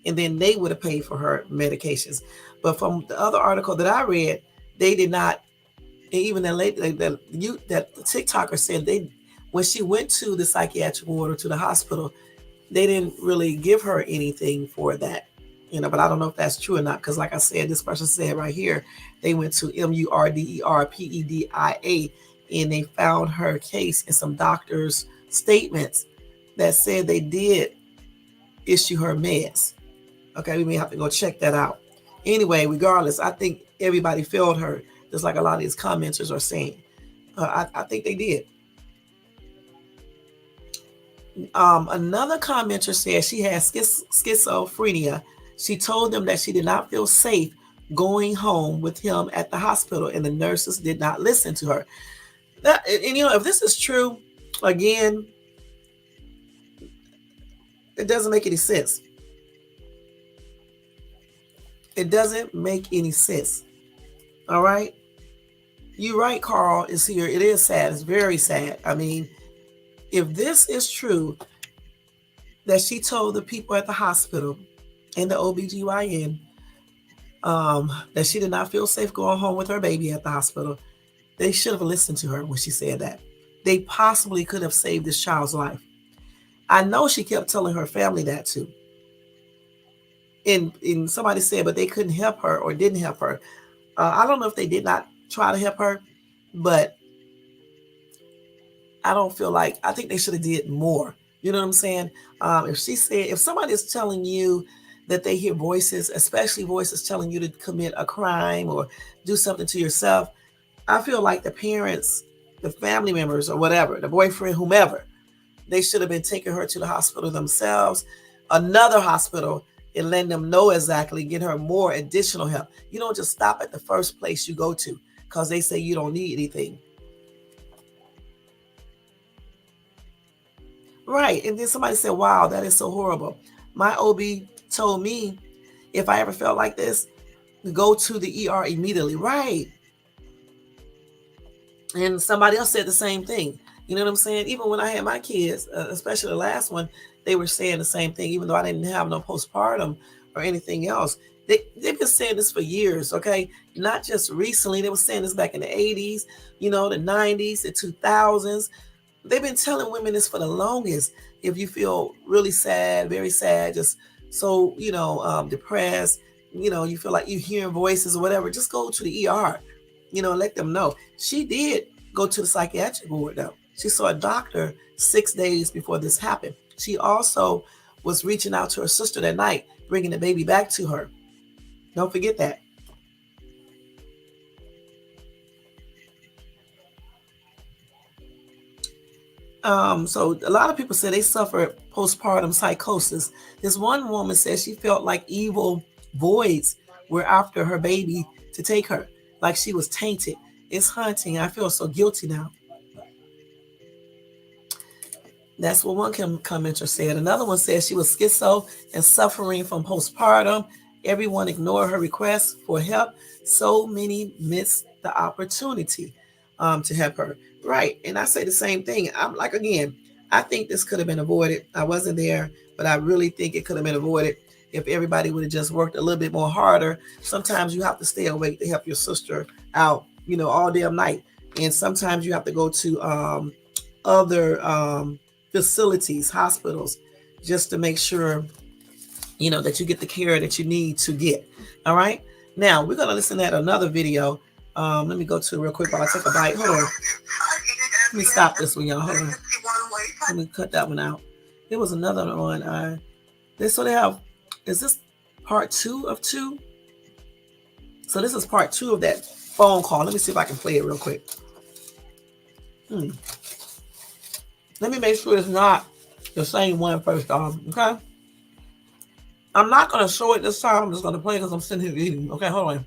And then they would have paid for her medications. But from the other article that I read, they did not. And even that lady, that the TikToker said, when she went to the psychiatric ward or to the hospital, they didn't really give her anything for that. But I don't know if that's true or not, because like I said, this person said right here, they went to MURDERPEDIA, and they found her case in some doctors' statements that said they did issue her meds. Okay, we may have to go check that out. Anyway, regardless, I think everybody failed her, just like a lot of these commenters are saying. I think they did. Another commenter said she has schizophrenia. She told them that she did not feel safe going home with him at the hospital, and the nurses did not listen to her. And you know, if this is true, again, it doesn't make any sense. It doesn't make any sense. All right. You're right, Carl is here. It is sad. It's very sad. I mean, if this is true, that she told the people at the hospital and the OBGYN that she did not feel safe going home with her baby at the hospital, they should have listened to her when she said that. They possibly could have saved this child's life. I know she kept telling her family that too. And somebody said, but they couldn't help her or didn't help her. I don't know if they did not try to help her, but I don't feel like, I think they should have did more. You know what I'm saying? If somebody is telling you that they hear voices, especially voices telling you to commit a crime or do something to yourself, I feel like the parents, the family members or whatever, the boyfriend, whomever, they should have been taking her to the hospital themselves, another hospital, and letting them know exactly, get her more additional help. You don't just stop at the first place you go to because they say you don't need anything. Right. And then somebody said, wow, that is so horrible. My OB told me if I ever felt like this, go to the ER immediately. Right. And somebody else said the same thing. You know what I'm saying? Even when I had my kids, especially the last one, they were saying the same thing, even though I didn't have no postpartum or anything else. They've been saying this for years, okay? Not just recently. They were saying this back in the 80s, you know, the 90s, the 2000s. They've been telling women this for the longest. If you feel really sad, very sad, just so, you know, depressed, you know, you feel like you're hearing voices or whatever, just go to the ER, you know, let them know. She did go to the psychiatric ward, though. She saw a doctor 6 days before this happened. She also was reaching out to her sister that night, bringing the baby back to her. Don't forget that. So a lot of people say they suffer postpartum psychosis. This one woman says she felt like evil voids were after her baby to take her, like she was tainted. It's haunting. I feel so guilty now. That's what one commenter said. Another one says she was schizo and suffering from postpartum. Everyone ignored her request for help. So many missed the opportunity to help her. Right. And I say the same thing. I'm like, again, I think this could have been avoided. I wasn't there, but I really think it could have been avoided if everybody would have just worked a little bit more harder. Sometimes you have to stay awake to help your sister out, you know, all damn night. And sometimes you have to go to other facilities, hospitals, just to make sure, you know, that you get the care that you need to get. All right. Now we're going to listen to another video. Let me go to real quick while I take a bite. Hold on. Let me stop this one, y'all. Hold on. Let me cut that one out. There was another one. So they have, is this part 2 of 2? So this is part 2 of that phone call. Let me see if I can play it real quick. Let me make sure it's not the same one first off, okay? I'm not going to show it this time. I'm just going to play it because I'm sitting here eating. Okay, hold on.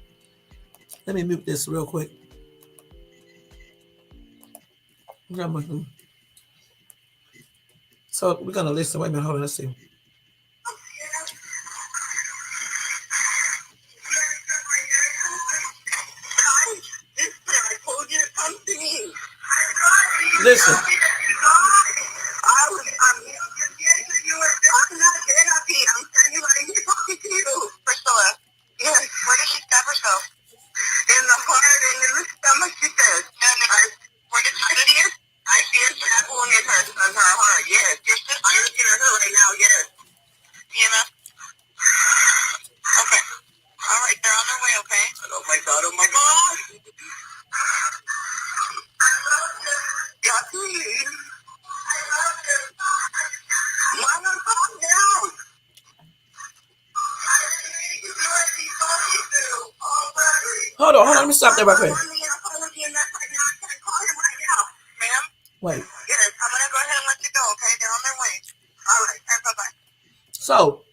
Let me mute this real quick. So we're going to listen. Wait a minute. Hold on. Let's see. Listen. Hold on, let me stop there right quick. Wait. Yes, I'm gonna go ahead and let you go, okay? They're on their way. All right, bye-bye. So,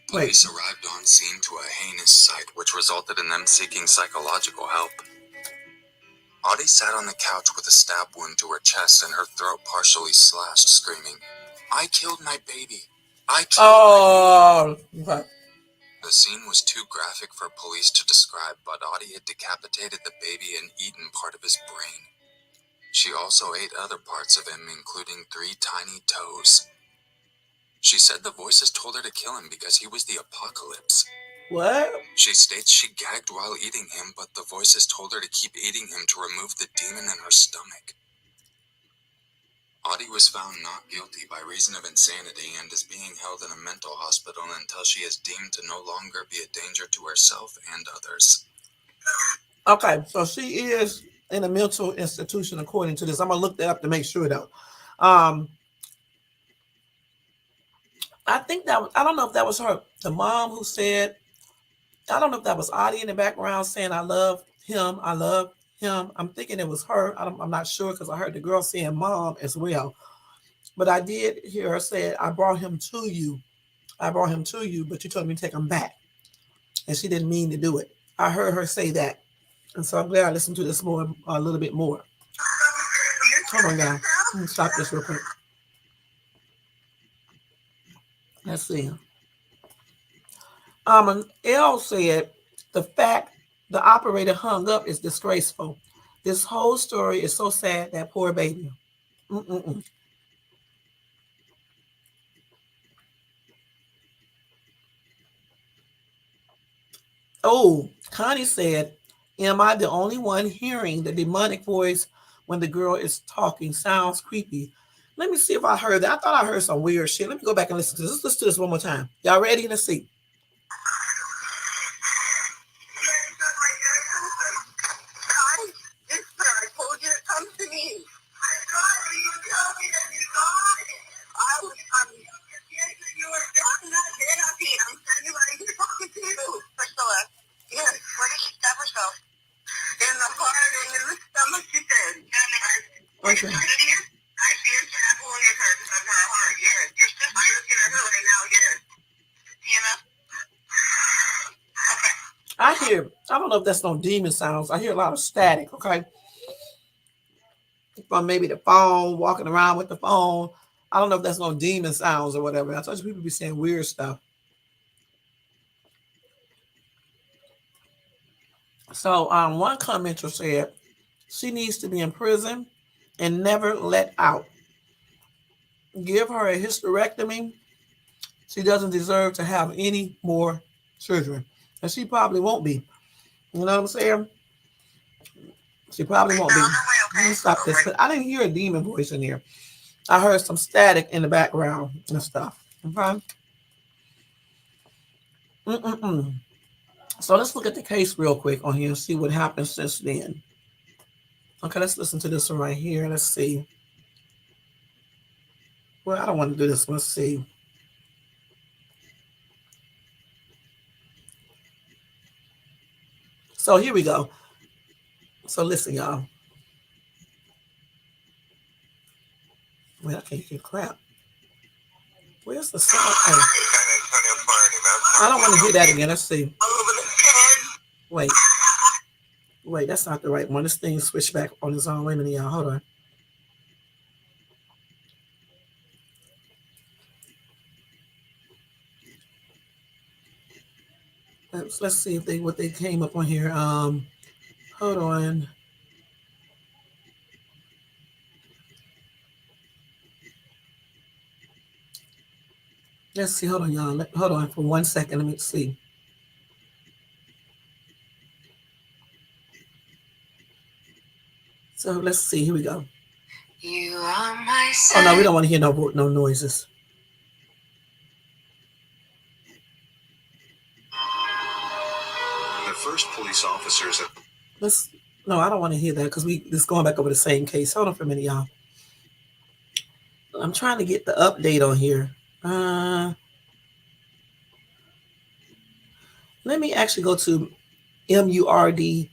Police arrived on scene to a heinous sight, which resulted in them seeking psychological help. Audie sat on the couch with a stab wound to her chest and her throat partially slashed, screaming, "I killed my baby! I killed my baby!" Okay. The scene was too graphic for police to describe, but Audie had decapitated the baby and eaten part of his brain. She also ate other parts of him, including 3 tiny toes. She said the voices told her to kill him because he was the apocalypse. What? She states she gagged while eating him, but the voices told her to keep eating him to remove the demon in her stomach. Audie was found not guilty by reason of insanity and is being held in a mental hospital until she is deemed to no longer be a danger to herself and others. Okay, so she is in a mental institution according to this. I'm gonna look that up to make sure though. I think that I don't know if that was her, the mom who said. I don't know if that was Audie in the background saying, "I love him. I love him." I'm thinking it was her. I'm not sure because I heard the girl saying "mom" as well. But I did hear her say, "I brought him to you. I brought him to you, but you told me to take him back," and she didn't mean to do it. I heard her say that, and so I'm glad I listened to this more, a little bit more. Hold on, guys. Let me stop this real quick. Let's see. L said the fact the operator hung up is disgraceful. This whole story is so sad. That poor baby. Mm-mm-mm. Oh, Connie said, "Am I the only one hearing the demonic voice when the girl is talking? Sounds creepy." Let me see if I heard that. I thought I heard some weird shit. Let me go back and listen to this. Let's listen to this one more time. Y'all ready? Let's see. Okay. I hear, I don't know if that's no demon sounds. I hear a lot of static, okay? From maybe the phone, walking around with the phone. I don't know if that's no demon sounds or whatever. I told you people be saying weird stuff. So one commenter said she needs to be in prison and never let out. Give her a hysterectomy. She doesn't deserve to have any more children. And she probably won't be. You know what I'm saying? She probably won't be. Let me stop this. But I didn't hear a demon voice in here. I heard some static in the background and stuff. Okay. Mm-mm-mm. So let's look at the case real quick on here and see what happened since then. Okay, let's listen to this one right here. Let's see. Well, I don't want to do this one. Let's see. So here we go. So listen, y'all. Wait, I can't hear crap. Where's the sound? Oh. I don't want to hear that again. Let's see. Wait. Wait, that's not the right one. This thing switched back on its own. Wait a minute, y'all. Hold on. Let's see if they what they came up on here. Hold on. Let's see. Hold on, y'all. Hold on for 1 second. Let me see. So let's see. Here we go. You are my son. Oh no, we don't want to hear no noises. The first police officers at Let's no, I don't want to hear that because we just going back over the same case. Hold on for a minute, y'all. I'm trying to get the update on here. Let me actually go to MURDpedia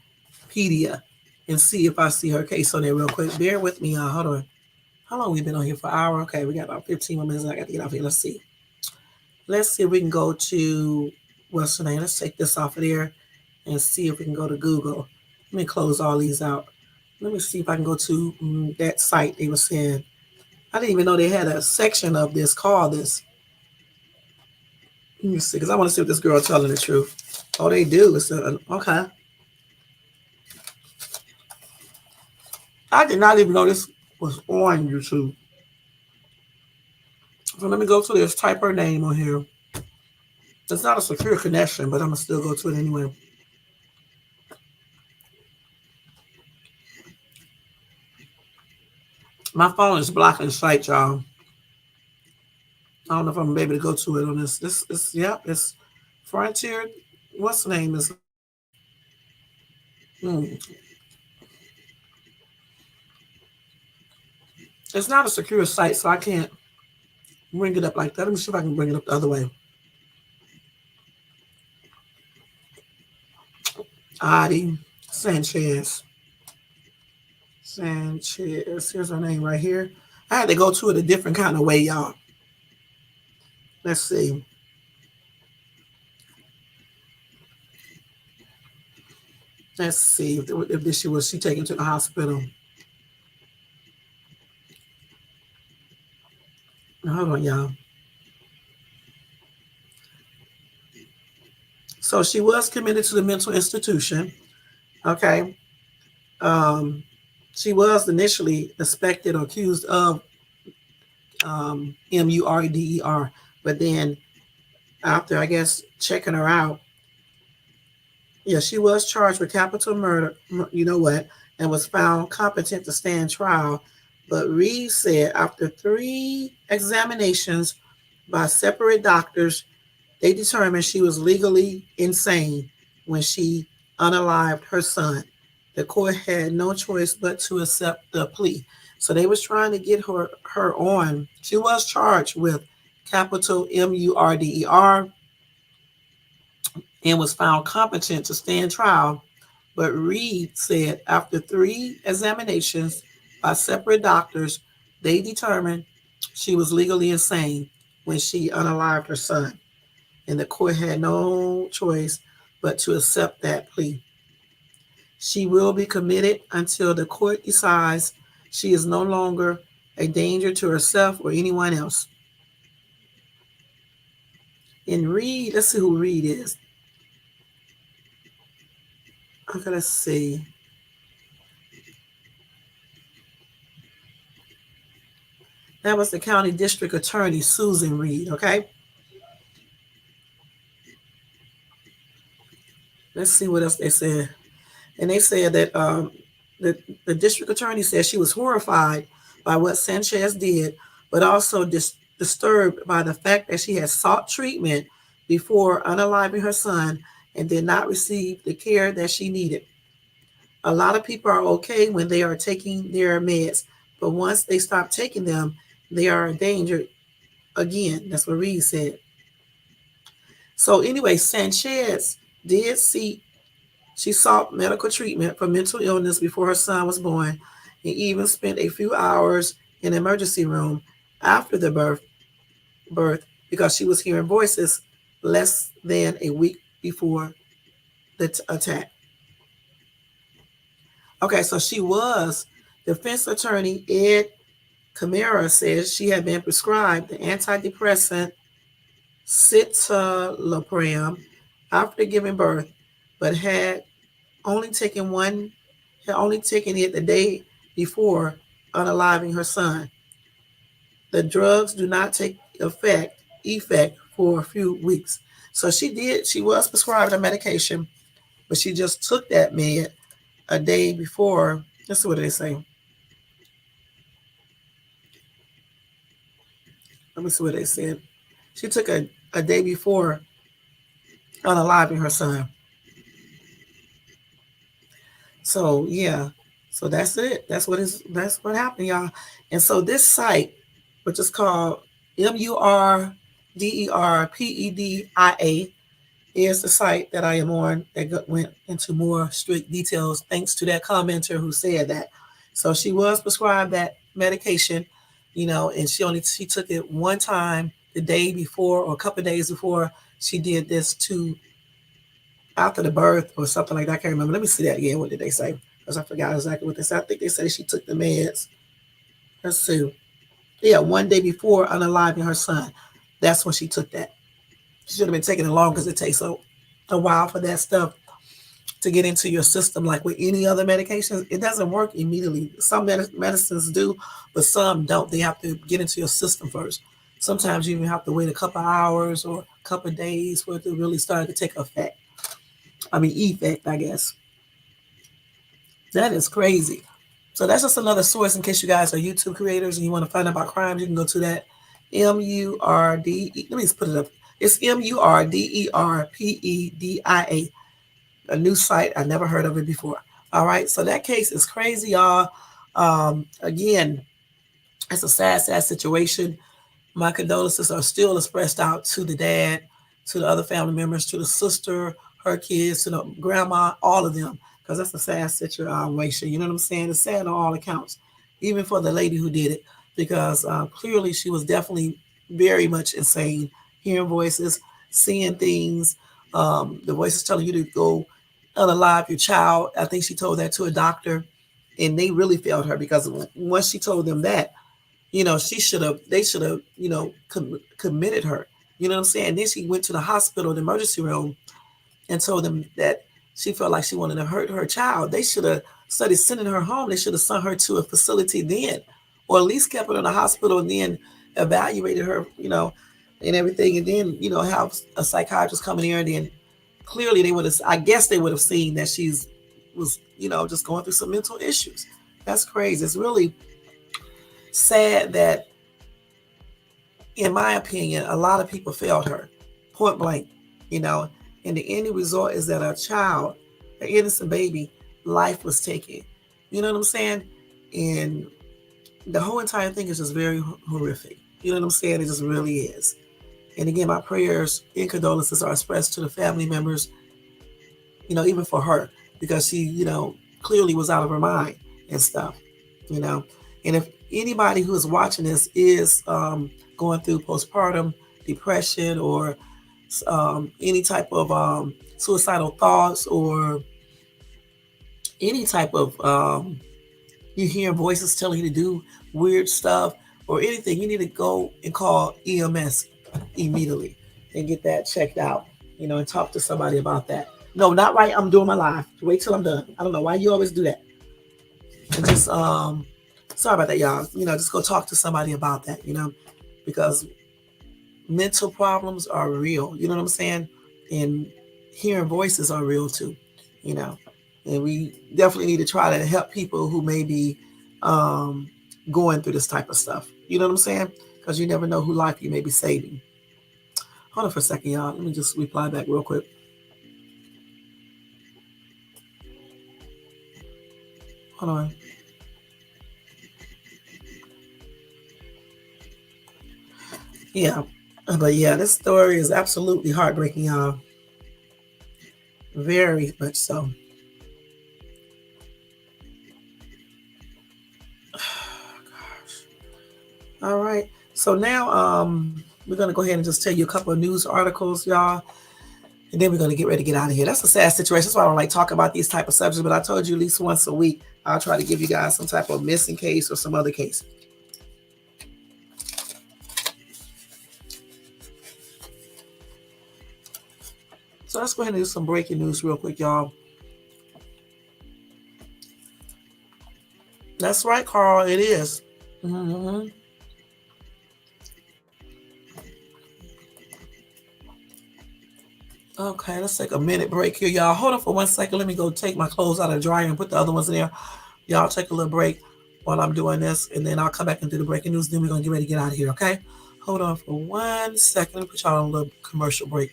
and see if I see her case on there real quick. Bear with me, y'all. Hold on. How long we been on here for an hour? Okay, we got about 15 more minutes. I got to get off here. Let's see. Let's see if we can go to what's the name. Let's take this off of there and see if we can go to Google. Let me close all these out. Let me see if I can go to that site they were saying. I didn't even know they had a section of this called this. Let me see, because I want to see if this girl telling the truth. Oh, they do. It's okay. I did not even know this was on YouTube. So let me go to this. Type her name on here. It's not a secure connection, but I'm gonna still go to it anyway. My phone is blocking the site, y'all. I don't know if I'm gonna be able to go to it on this. This is it's Frontier. What's the name is? Hmm. It's not a secure site, so I can't bring it up like that. Let me see if I can bring it up the other way. Adi Sanchez. Sanchez. Here's her name right here. I had to go to it a different kind of way, y'all. Let's see. Let's see if this was she taken to the hospital. Hold on, y'all. So she was committed to the mental institution. Okay. Um, she was initially suspected or accused of MURDER, but then after I guess checking her out, yeah, she was charged with capital murder. You know what? And was found competent to stand trial. But Reed said after 3 examinations by separate doctors, they determined she was legally insane when she unalived her son. The court had no choice but to accept the plea. So they was trying to get her on. She was charged with capital MURDER and was found competent to stand trial. But Reed said after 3 examinations by separate doctors, they determined she was legally insane when she unalived her son. And the court had no choice but to accept that plea. She will be committed until the court decides she is no longer a danger to herself or anyone else. And Reed, let's see who Reed is. Okay, let's see. That was the county district attorney, Susan Reed, okay? Let's see what else they said. And they said that the district attorney said she was horrified by what Sanchez did, but also disturbed by the fact that she had sought treatment before unaliving her son and did not receive the care that she needed. A lot of people are okay when they are taking their meds, but once they stop taking them, they are in danger again. That's what Reed said. So anyway, Sanchez did see she sought medical treatment for mental illness before her son was born and even spent a few hours in the emergency room after the birth because she was hearing voices less than a week before the attack. Okay, so she was defense attorney Ed Camara says she had been prescribed the antidepressant citalopram after giving birth, but only taken one had only taken it the day before unaliving her son. The drugs do not take effect for a few weeks. So she was prescribed a medication, but she just took that med a day before. Let's see what they say. Let me see what they said. She took a day before unaliving her son. So yeah, so that's it. That's what happened, y'all. And so this site, which is called MURDERPEDIA, is the site that I am on that went into more strict details thanks to that commenter who said that. So she was prescribed that medication, and she took it one time the day before or a couple of days before she did this to after the birth or something like that. I can't remember. Let me see that again. What did they say? Because I forgot exactly what they said. I think they said she took the meds. Let's see. Yeah, one day before unaliving her son. That's when she took that. She should have been taking it long because it takes a while for that stuff to get into your system. Like with any other medications, it doesn't work immediately. Some medicines do, but some don't. They have to get into your system first. Sometimes you even have to wait a couple hours or a couple of days for it to really start to take effect. I mean, effect, I guess. That is crazy. So that's just another source in case you guys are YouTube creators and you want to find out about crimes. You can go to that MURD. Let me just put it up. It's MURDERPEDIA, a new site. I never heard of it before. All right. So that case is crazy, y'all. Again, it's a sad, sad situation. My condolences are still expressed out to the dad, to the other family members, to the sister, her kids, to the grandma, all of them, because that's a sad situation. You know what I'm saying? It's sad on all accounts, even for the lady who did it, because clearly she was definitely very much insane, hearing voices, seeing things, the voices telling you to go unalive your child. I think she told that to a doctor, and they really failed her because once she told them that, they should have, committed her. You know what I'm saying? Then she went to the hospital, the emergency room, and told them that she felt like she wanted to hurt her child. They should have started sending her home. They should have sent her to a facility then, or at least kept her in the hospital and then evaluated her, and everything. And then, have a psychiatrist come in here and then clearly I guess they would have seen that was, just going through some mental issues. That's crazy. It's really sad that, in my opinion, a lot of people failed her, point blank, and the end result is that a child, an innocent baby, life was taken. You know what I'm saying? And the whole entire thing is just very horrific. You know what I'm saying? It just really is. And again, my prayers and condolences are expressed to the family members, even for her, because she, clearly was out of her mind and stuff, you know. And if anybody who is watching this is going through postpartum depression or any type of suicidal thoughts or any type of you hear voices telling you to do weird stuff or anything, you need to go and call EMS immediately and get that checked out, and talk to somebody about that. No, not right. I'm doing my live. Wait till I'm done. I don't know why you always do that. And just sorry about that, y'all. Just go talk to somebody about that, because mental problems are real. You know what I'm saying? And hearing voices are real too, And we definitely need to try to help people who may be going through this type of stuff. You know what I'm saying? Because you never know who life you may be saving. Hold on for a second, y'all. Let me just reply back real quick. Hold on. Yeah. But yeah, this story is absolutely heartbreaking, y'all. Very much so. All right. So now we're going to go ahead and just tell you a couple of news articles, y'all. And then we're going to get ready to get out of here. That's a sad situation. That's why I don't like talking about these type of subjects. But I told you at least once a week, I'll try to give you guys some type of missing case or some other case. So let's go ahead and do some breaking news real quick, y'all. That's right, Carl. It is. Mm-hmm. Okay, let's take a minute break here, y'all. Hold on for 1 second. Let me go take my clothes out of the dryer and put the other ones in there. Y'all take a little break while I'm doing this, and then I'll come back and do the breaking news. Then we're going to get ready to get out of here, okay? Hold on for 1 second. Let me put y'all on a little commercial break.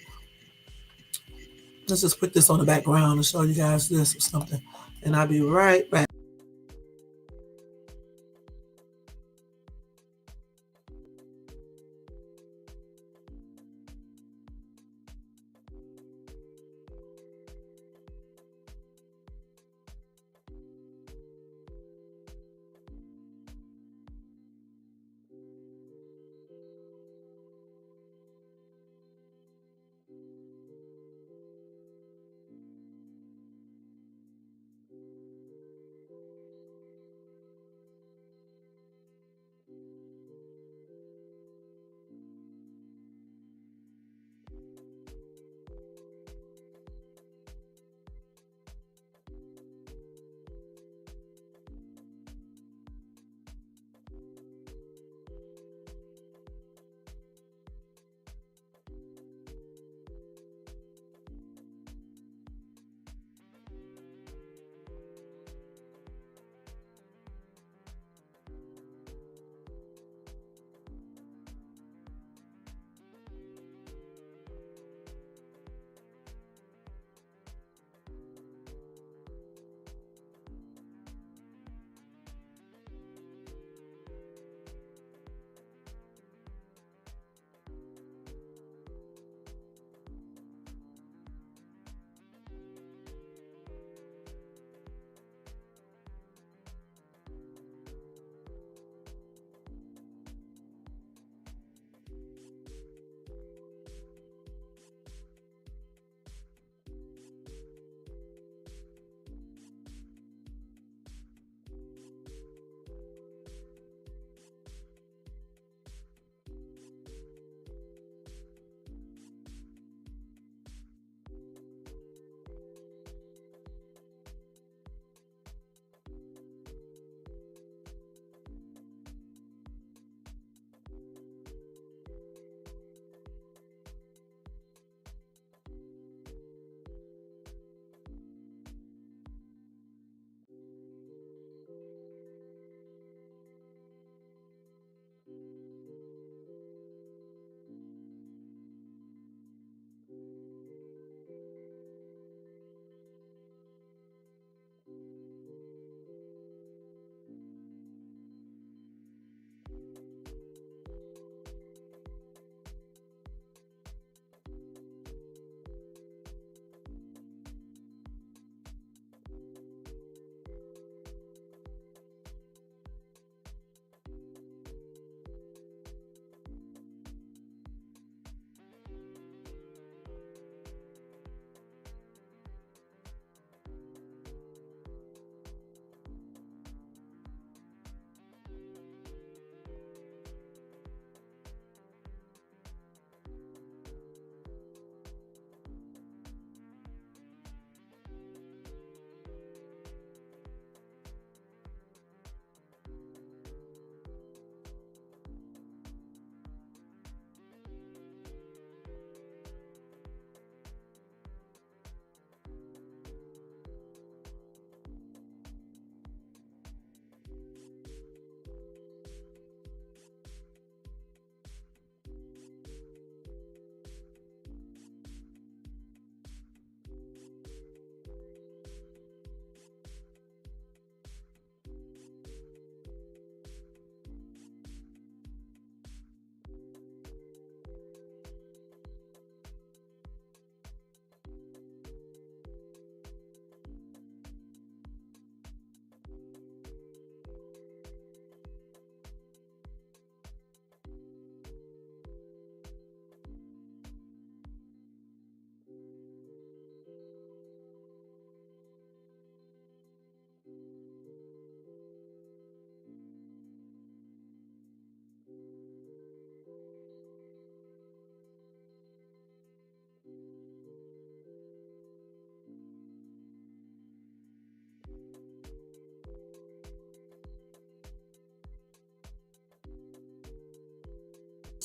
Let's just put this on the background and show you guys this or something. And I'll be right back.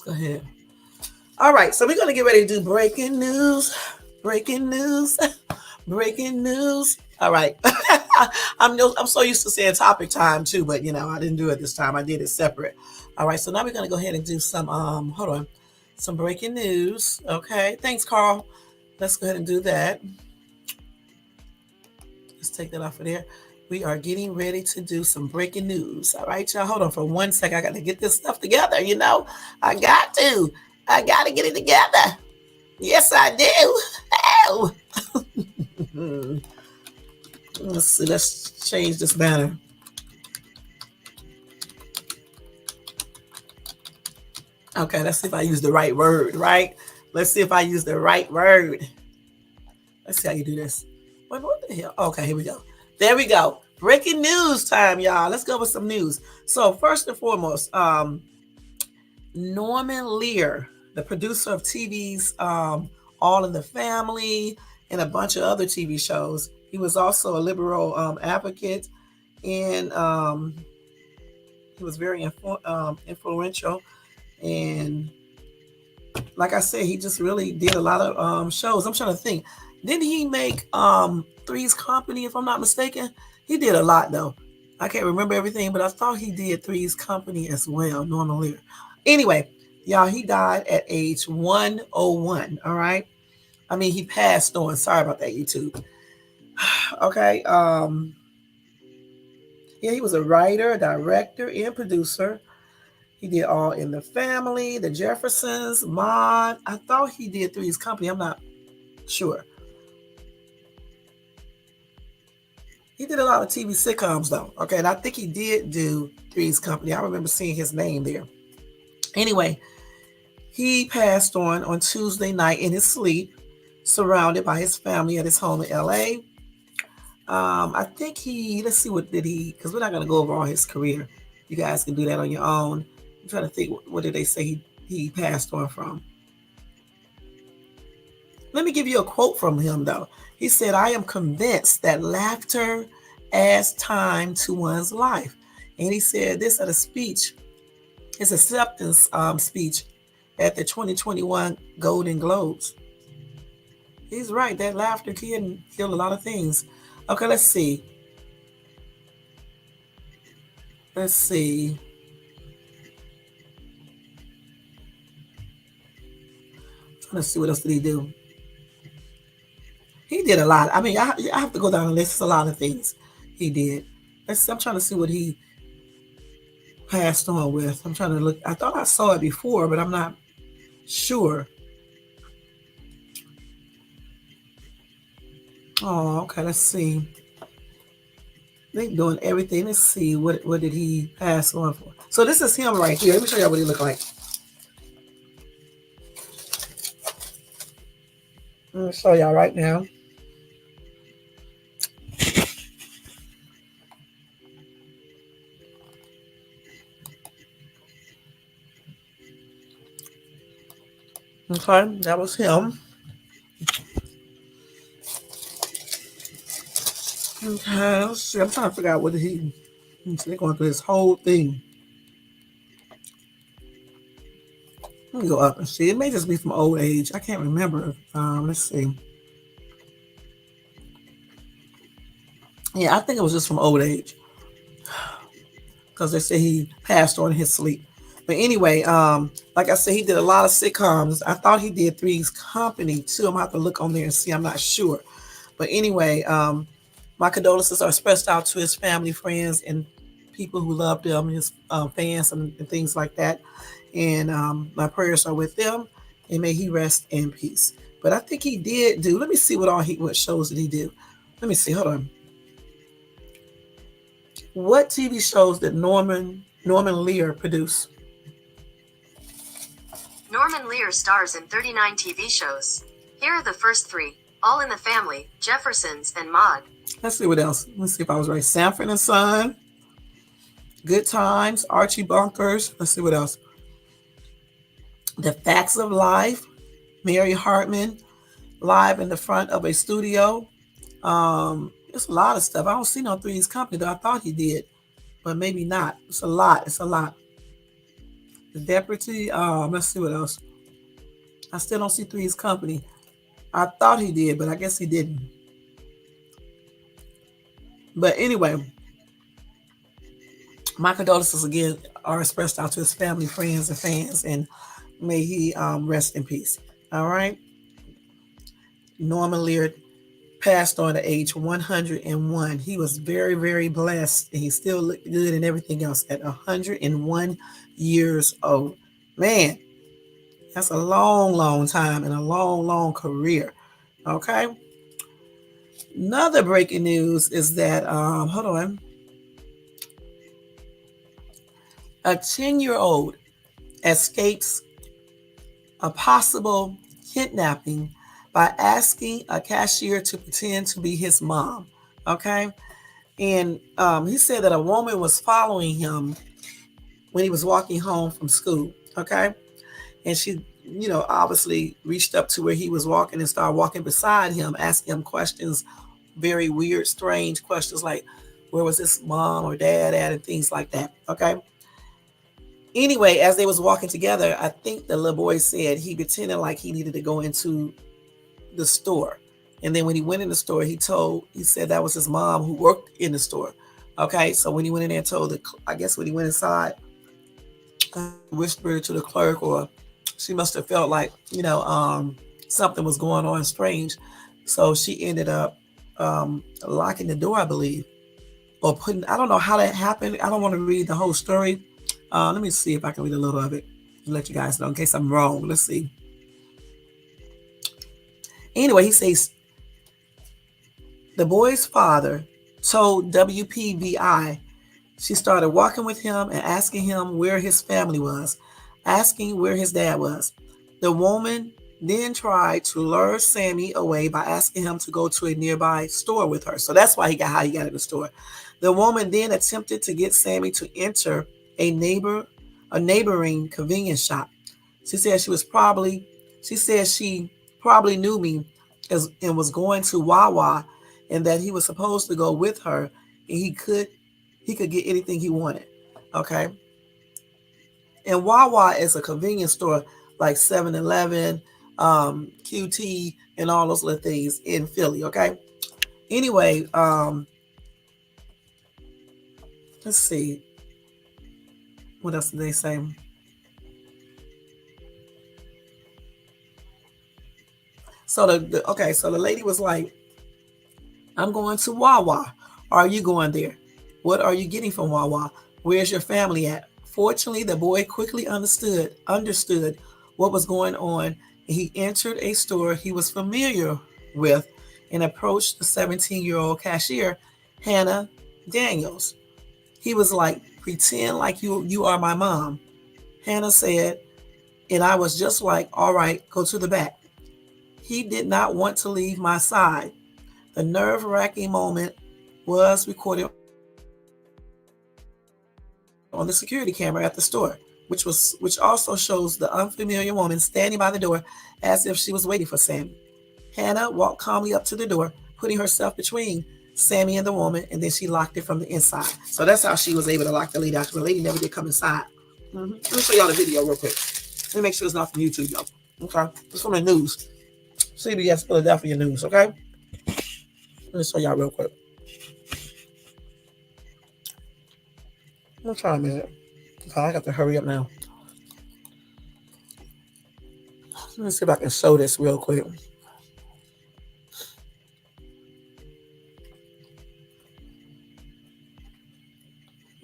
go ahead. All right, so we're gonna get ready to do breaking news. Breaking news. Breaking news. All right. I'm so used to saying topic time too, but I didn't do it this time. I did it separate. All right, so now we're gonna go ahead and do some hold on. Some breaking news. Okay. Thanks, Carl. Let's go ahead and do that. Let's take that off of there. We are getting ready to do some breaking news. All right, y'all. Hold on for 1 second. I got to get this stuff together. I got to. I got to get it together. Yes, I do. Oh. Let's see. Let's change this banner. Okay, let's see if I use the right word, right? Let's see if I use the right word. Let's see how you do this. Wait, what the hell? Okay, here we go. There we go. Breaking news time, y'all. Let's go with some news. So first and foremost, Norman Lear, the producer of TV's All in the Family and a bunch of other TV shows. He was also a liberal advocate, and he was very influential. And like I said, he just really did a lot of shows. I'm trying to think. Didn't he make Three's Company, if I'm not mistaken? He did a lot, though. I can't remember everything, but I thought he did Three's Company as well, Norman Lear. Anyway, y'all, he died at age 101, all right? I mean, he passed on. Sorry about that, YouTube. Okay. Yeah, he was a writer, director, and producer. He did All in the Family, The Jeffersons, Maude. I thought he did Three's Company. I'm not sure. He did a lot of TV sitcoms, though. Okay, and I think he did do Three's Company. I remember seeing his name there. Anyway, he passed on Tuesday night in his sleep, surrounded by his family at his home in L.A. I think let's see, what did he, because we're not going to go over all his career. You guys can do that on your own. I'm trying to think, what did they say he passed on from? Let me give you a quote from him, though. He said, "I am convinced that laughter adds time to one's life." And he said this at a speech, his acceptance speech at the 2021 Golden Globes. He's right. That laughter can heal a lot of things. Okay, let's see. Let's see. I'm trying to see what else did he do. He did a lot. I mean, I have to go down and list a lot of things he did. I'm trying to see what he passed on with. I'm trying to look. I thought I saw it before, but I'm not sure. Oh, okay. Let's see. They're doing everything. Let's see. What did he pass on for? So this is him right here. Let me show y'all what he looked like. I'm going to show y'all right now. Okay, that was him. Okay, let's see. I'm trying to figure out what they're going through this whole thing. Let me go up and see. It may just be from old age. I can't remember. Let's see. Yeah, I think it was just from old age, because they say he passed on in his sleep. But anyway, like I said, he did a lot of sitcoms. I thought he did Three's Company too. I'm gonna have to look on there and see. I'm not sure. But anyway, my condolences are expressed out to his family, friends, and people who loved him, his fans and things like that. And my prayers are with them, and may he rest in peace. But I think he did do. Let me see what shows did he do. Let me see. Hold on. What TV shows did Norman Lear produce? Norman Lear stars in 39 TV shows. Here are the first three: All in the Family, Jeffersons, and Maude. Let's see what else. Let's see if I was right. Sanford and Son, Good Times, Archie Bunkers. Let's see what else. The Facts of Life, Mary Hartman, Live in the Front of a Studio. It's a lot of stuff. I don't see no Three's Company, though. I thought he did, but maybe not. It's a lot. The deputy, let's see what else. I still don't see Three's Company. I thought he did, but I guess he didn't. But anyway, my condolences again are expressed out to his family, friends, and fans, and may he rest in peace. All right. Norman Lear passed on at age 101. He was very, very blessed, and he still looked good and everything else at 101 years old. Man, that's a long, long time and a long, long career. Okay. Another breaking news is that, hold on, a 10-year-old escapes a possible kidnapping by asking a cashier to pretend to be his mom. Okay. And he said that a woman was following him when he was walking home from school. Okay. And she, obviously reached up to where he was walking and started walking beside him, asking him questions, very weird, strange questions like, where was this mom or dad at, and things like that. Okay. Anyway, as they was walking together, I think the little boy said he pretended like he needed to go into the store. And then when he went in the store, he said that was his mom who worked in the store. Okay. So when he went in there and I guess when he went inside, whispered to the clerk, or she must have felt like, something was going on strange. So she ended up locking the door, I believe, or I don't know how that happened. I don't want to read the whole story. Let me see if I can read a little of it and let you guys know in case I'm wrong. Let's see. Anyway, he says the boy's father told WPVI she started walking with him and asking him where his family was, asking where his dad was. The woman then tried to lure Sammy away by asking him to go to a nearby store with her. So that's how he got in the store. The woman then attempted to get Sammy to enter a neighboring convenience shop. She said she probably knew me and was going to Wawa, and that he was supposed to go with her, and he could get anything he wanted. Okay. And Wawa is a convenience store like 7-Eleven, QT, and all those little things in Philly. Okay. Anyway, let's see. What else did they say? So so the lady was like, I'm going to Wawa. Are you going there? What are you getting from Wawa? Where's your family at? Fortunately, the boy quickly understood what was going on, and he entered a store he was familiar with and approached the 17-year-old cashier, Hannah Daniels. He was like, pretend like you are my mom. Hannah said, and I was just like, all right, go to the back. He did not want to leave my side. The nerve-wracking moment was recorded on the security camera at the store, which also shows the unfamiliar woman standing by the door as if she was waiting for Sammy. Hannah walked calmly up to the door, putting herself between Sammy and the woman, and then she locked it from the inside. So that's how she was able to lock the lady out. The lady never did come inside. Let me show y'all the video real quick. Let me make sure it's not from YouTube, y'all. Okay, it's from the news. CBS Philadelphia News, okay? Let me show y'all real quick. I'm gonna try a minute. Okay, I got to hurry up now. Let me see if I can show this real quick.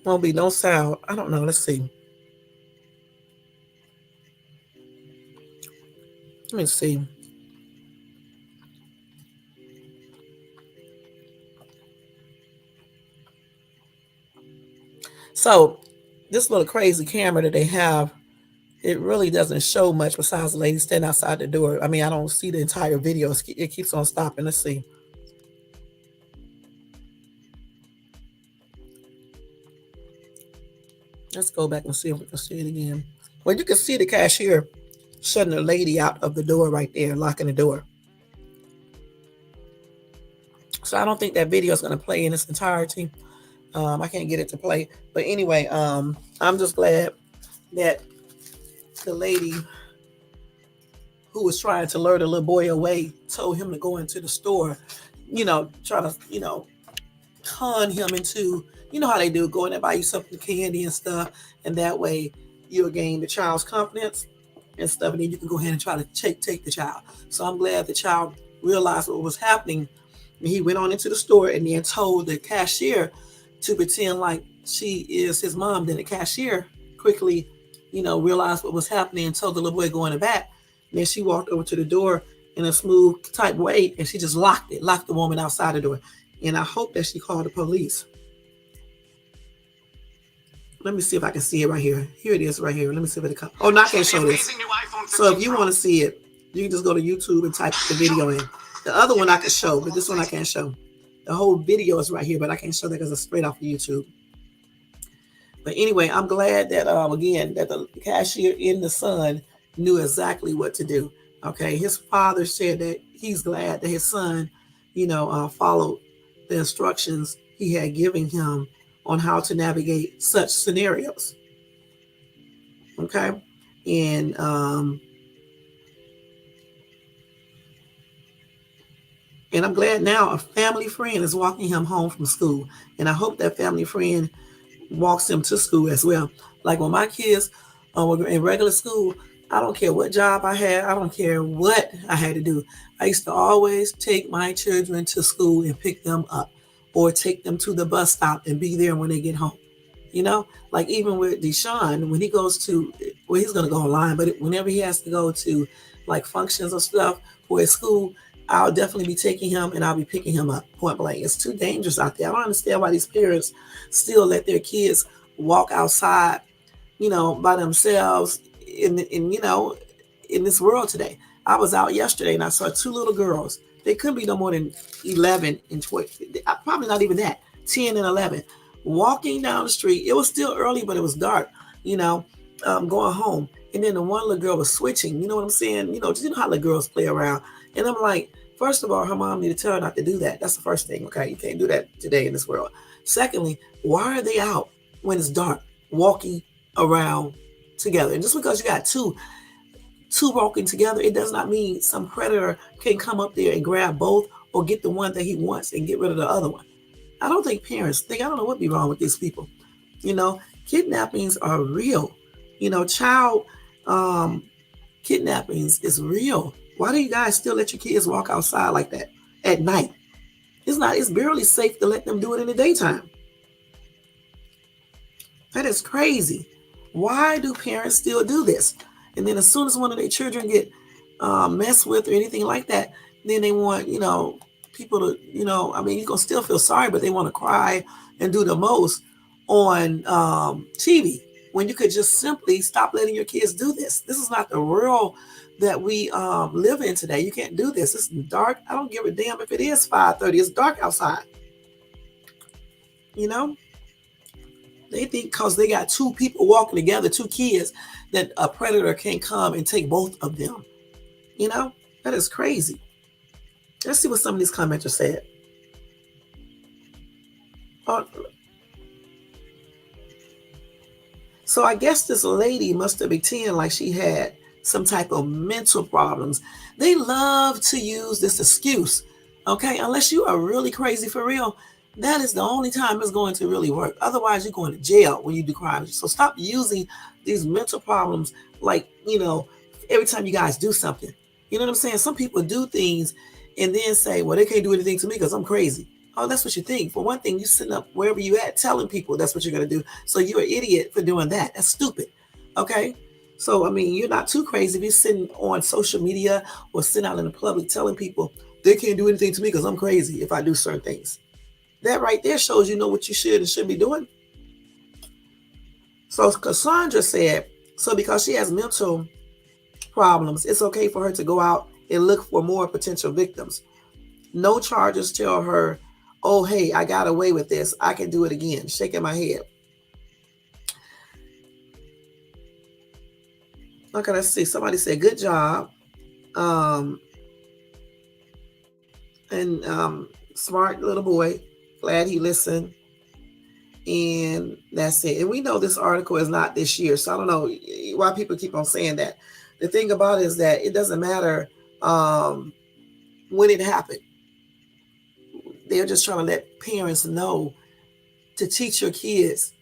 Won't be no sound. I don't know. Let's see. Let me see. So this little crazy camera that they have, it really doesn't show much besides the lady standing outside the door. I mean, I don't see the entire video. It keeps on stopping. Let's see. Let's go back and see if we can see it again. Well, you can see the cashier shutting the lady out of the door right there, locking the door. So I don't think that video is going to play in its entirety. I can't get it to play. But anyway, I'm just glad that the lady who was trying to lure the little boy away told him to go into the store, try to, con him into, how they do, go in there, buy you something candy and stuff, and that way you'll gain the child's confidence and stuff, and then you can go ahead and try to take the child. So I'm glad the child realized what was happening, and he went on into the store and then told the cashier to pretend like she is his mom. Then the cashier quickly, realized what was happening and told the little boy go in the back. And then she walked over to the door in a smooth type way, and she just locked the woman outside the door. And I hope that she called the police. Let me see if I can see it right here. Here it is right here. Let me see if it comes. Oh, no, I can't show this. So if you want to see it, you can just go to YouTube and type the video in. The other one I can show, but this one I can't show. The whole video is right here, but I can't show that because it's straight off of YouTube. But anyway, I'm glad that, again, that the cashier in the son knew exactly what to do. Okay, his father said that he's glad that his son, followed the instructions he had given him on how to navigate such scenarios. Okay, and I'm glad now a family friend is walking him home from school, and I hope that family friend walks him to school as well. Like when my kids were in regular school, I don't care what job I had. I don't care what I had to do. I used to always take my children to school and pick them up, or take them to the bus stop and be there when they get home. Like even with Deshaun, when he goes to, well, he's going to go online, but whenever he has to go to like functions or stuff for his school, I'll definitely be taking him and I'll be picking him up, point blank. It's too dangerous out there. I don't understand why these parents still let their kids walk outside, by themselves in this world today. I was out yesterday and I saw two little girls. They couldn't be no more than 11 and 12, probably not even that, 10 and 11, walking down the street. It was still early, but it was dark, going home. And then the one little girl was switching, you know what I'm saying? You know how little girls play around. And I'm like, first of all, her mom need to tell her not to do that. That's the first thing, okay? You can't do that today in this world. Secondly, why are they out when it's dark, walking around together? And just because you got two walking together, it does not mean some predator can come up there and grab both or get the one that he wants and get rid of the other one. I don't think parents think, I don't know what be wrong with these people. Kidnappings are real. Child kidnappings is real. Why do you guys still let your kids walk outside like that at night? It's barely safe to let them do it in the daytime. That is crazy. Why do parents still do this? And then as soon as one of their children get messed with or anything like that, then they want, people to, you're going to still feel sorry, but they want to cry and do the most on TV, when you could just simply stop letting your kids do this. This is not the world that we live in today. You can't do this. It's dark. I don't give a damn if it is 5:30. It's dark outside. They think because they got two people walking together, two kids, that a predator can't come and take both of them. That is crazy. Let's see what some of these commenters said. So I guess this lady must have pretended like she had some type of mental problems. They love to use this excuse, okay? Unless you are really crazy for real, that is the only time it's going to really work. Otherwise, you're going to jail when you do crimes. So stop using these mental problems like, every time you guys do something. You know what I'm saying? Some people do things and then say, well, they can't do anything to me because I'm crazy. Oh, that's what you think. For one thing, you're sitting up wherever you at telling people that's what you're going to do. So you're an idiot for doing that. That's stupid. Okay? So, you're not too crazy if you're sitting on social media or sitting out in the public telling people they can't do anything to me because I'm crazy if I do certain things. That right there shows you know what you should and shouldn't be doing. So Cassandra said, so because she has mental problems, it's okay for her to go out and look for more potential victims. No charges tell her, oh, hey, I got away with this. I can do it again. Shaking my head. Okay, let's see. Somebody said, good job. And smart little boy. Glad he listened. And that's it. And we know this article is not this year, so I don't know why people keep on saying that. The thing about it is that it doesn't matter when it happened. They're just trying to let parents know to teach your kids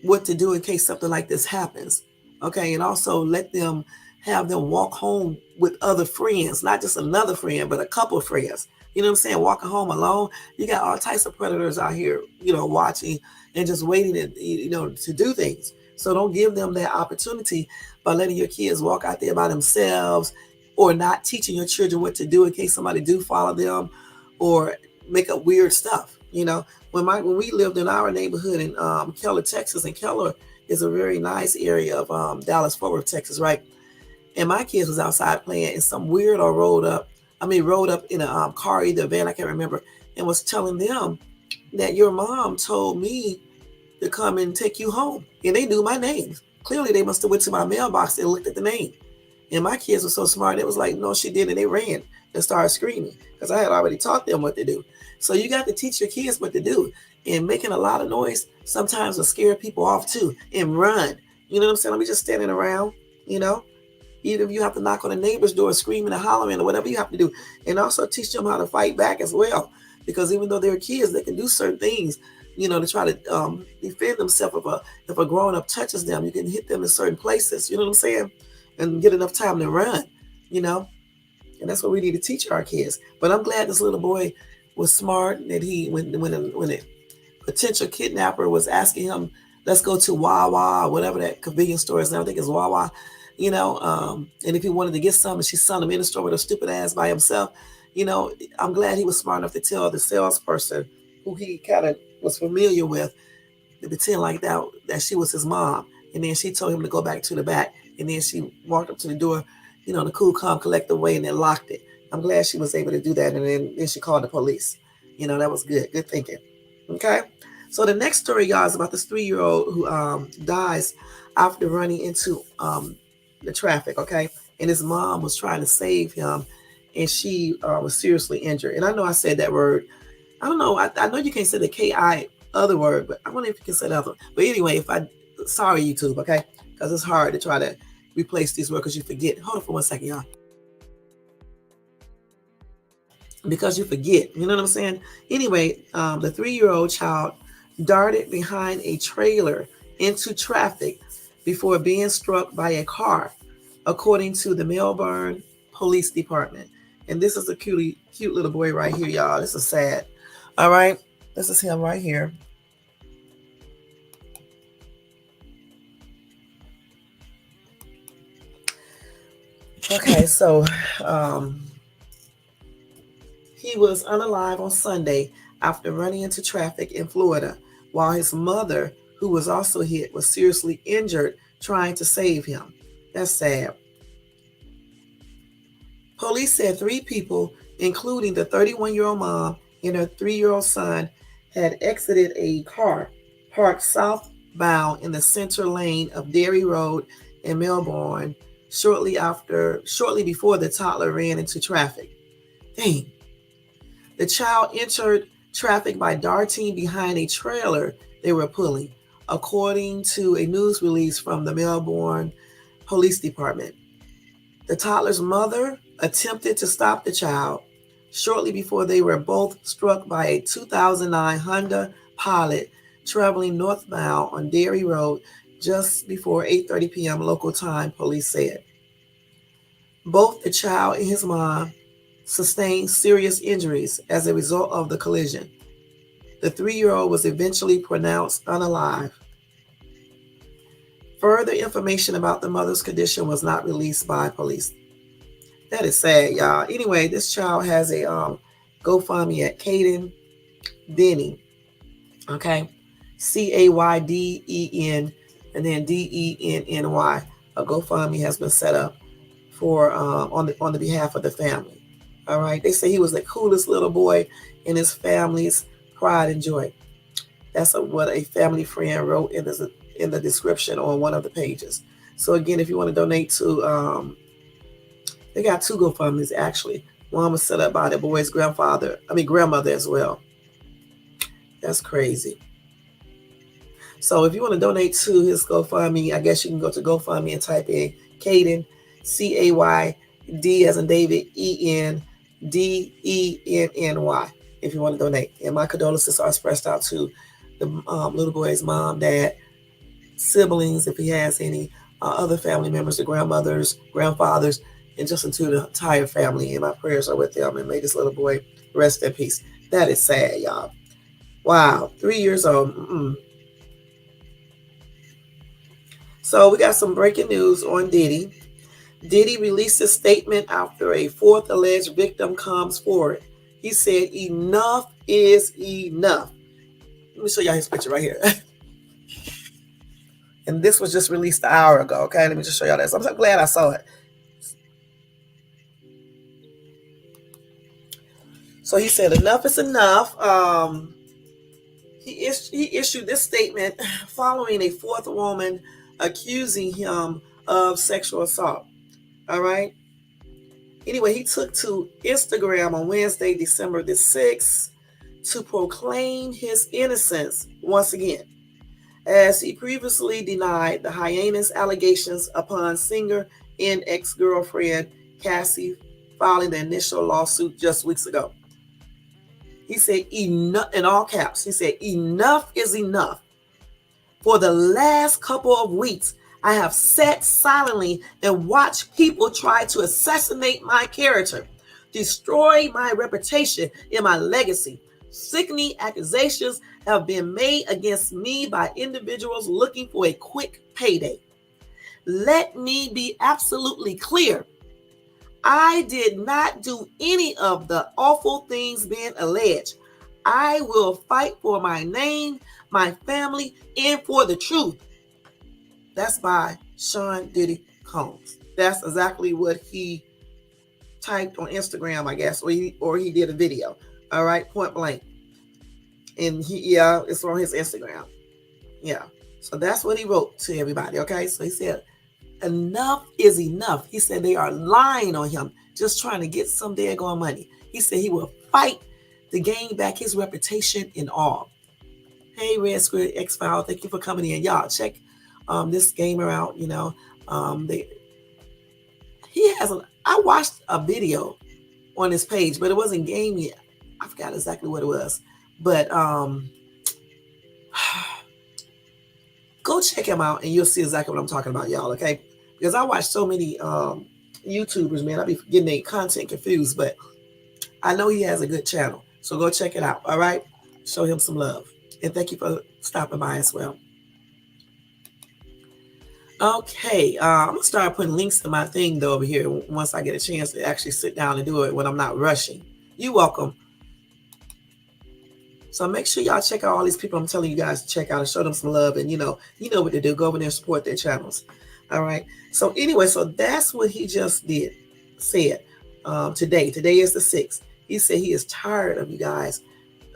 what to do in case something like this happens. Okay, and also let them have them walk home with other friends, not just another friend, but a couple of friends. You know what I'm saying? Walking home alone, you got all types of predators out here, watching and just waiting to do things. So don't give them that opportunity by letting your kids walk out there by themselves, or not teaching your children what to do in case somebody do follow them or make up weird stuff. When we lived in our neighborhood in Keller, Texas, and Keller is a very nice area of Dallas, Fort Worth, Texas, right? And my kids was outside playing, and some weirdo rode up in a car, either a van, I can't remember, and was telling them that your mom told me to come and take you home. And they knew my name. Clearly, they must have went to my mailbox and looked at the name. And my kids were so smart, it was like, no, she didn't. And they ran and started screaming because I had already taught them what to do. So you got to teach your kids what to do. And making a lot of noise sometimes will scare people off too, and run. You know what I'm saying? Let me just standing around, Even if you have to knock on the neighbor's door screaming and hollering or whatever you have to do. And also teach them how to fight back as well. Because even though they're kids, they can do certain things, to try to defend themselves. If a grown-up touches them, you can hit them in certain places, you know what I'm saying? And get enough time to run, And that's what we need to teach our kids. But I'm glad this little boy was smart, that when a potential kidnapper was asking him, let's go to Wawa, whatever that convenience store is now, I think it's Wawa, and if he wanted to get something, she sent him in the store with a stupid ass by himself. I'm glad he was smart enough to tell the salesperson, who he kind of was familiar with, to pretend like that she was his mom. And then she told him to go back to the back. And then she walked up to the door, the cool, calm, collective way, and then locked it. I'm glad she was able to do that. And then she called the police. That was good. Good thinking. Okay. So the next story, y'all, is about this 3-year-old who dies after running into the traffic. Okay. And his mom was trying to save him, and she was seriously injured. And I know I said that word. I don't know. I know you can't say the K-I other word, but I wonder if you can say the other. But anyway, sorry, YouTube, okay? Because it's hard to try to replace these words because you forget. Hold on for 1 second, y'all. Because you forget, you know what I'm saying? Anyway, the 3-year-old child darted behind a trailer into traffic before being struck by a car, according to the Melbourne Police Department. And this is a cute little boy right here, y'all. This is sad. All right. This is him right here. Okay, so he was unalive on Sunday after running into traffic in Florida, while his mother, who was also hit, was seriously injured trying to save him. That's sad. Police said 3 people, including the 31-year-old mom and her 3-year-old son, had exited a car parked southbound in the center lane of Derry Road in Melbourne shortly before the toddler ran into traffic. Dang. The child entered traffic by darting behind a trailer they were pulling, according to a news release from the Melbourne Police Department. The toddler's mother attempted to stop the child shortly before they were both struck by a 2009 Honda Pilot traveling northbound on Derry Road just before 8:30 p.m. local time, police said. Both the child and his mom sustained serious injuries as a result of the collision. The 3-year-old was eventually pronounced unalive. Further information about the mother's condition was not released by police. That is sad, y'all. Anyway, this child has a GoFundMe at Caden Denny. Okay. Cayden and then Denny. A GoFundMe has been set up for on the behalf of the family. All right. They say he was the coolest little boy in his family's pride and joy. That's what a family friend wrote in the description on one of the pages. So again, if you want to donate to, they got 2 GoFundMes actually. One was set up by the boy's grandmother as well. That's crazy. So if you want to donate to his GoFundMe, I guess you can go to GoFundMe and type in Caden, CAYD as in David, ENDENNY, if you want to donate. And my condolences are expressed out to the little boy's mom, dad, siblings, if he has any, other family members, the grandmothers, grandfathers, and just into the entire family. And my prayers are with them. And may this little boy rest in peace. That is sad, y'all. Wow, 3 years old. So we got some breaking news on Diddy. Diddy released a statement after a fourth alleged victim comes forward. He said, enough is enough. Let me show y'all his picture right here. And this was just released an hour ago, okay? Let me just show y'all this. I'm so glad I saw it. So he said, enough is enough. He issued this statement following a fourth woman accusing him of sexual assault. All right. Anyway, he took to Instagram on Wednesday, December the 6th, to proclaim his innocence once again, as he previously denied the heinous allegations upon singer and ex-girlfriend Cassie filing the initial lawsuit just weeks ago. He said, enough, in all caps, he said, enough is enough. For the last couple of weeks, I have sat silently and watched people try to assassinate my character, destroy my reputation and my legacy. Sickening accusations have been made against me by individuals looking for a quick payday. Let me be absolutely clear. I did not do any of the awful things being alleged. I will fight for my name, my family, and for the truth. That's by Sean Diddy Combs. That's exactly what he typed on Instagram, I guess, or he did a video. All right, point blank. And it's on his Instagram. Yeah. So that's what he wrote to everybody. Okay. So he said, enough is enough. He said they are lying on him, just trying to get some daggone money. He said he will fight to gain back his reputation and all. Hey, Red Square X-File, thank you for coming in. Y'all, check this gamer out. You know, I watched a video on his page, but it wasn't gaming. I forgot exactly what it was. But go check him out and you'll see exactly what I'm talking about, y'all, okay? Because I watch so many YouTubers, man. I be getting their content confused, but I know he has a good channel. So go check it out, all right? Show him some love. And thank you for stopping by as well. Okay, I'm going to start putting links to my thing, though, over here once I get a chance to actually sit down and do it when I'm not rushing. You're welcome. So make sure y'all check out all these people I'm telling you guys to check out and show them some love. And you know what to do. Go over there and support their channels. All right. So anyway, so that's what he just said today. Today is the 6th. He said he is tired of you guys,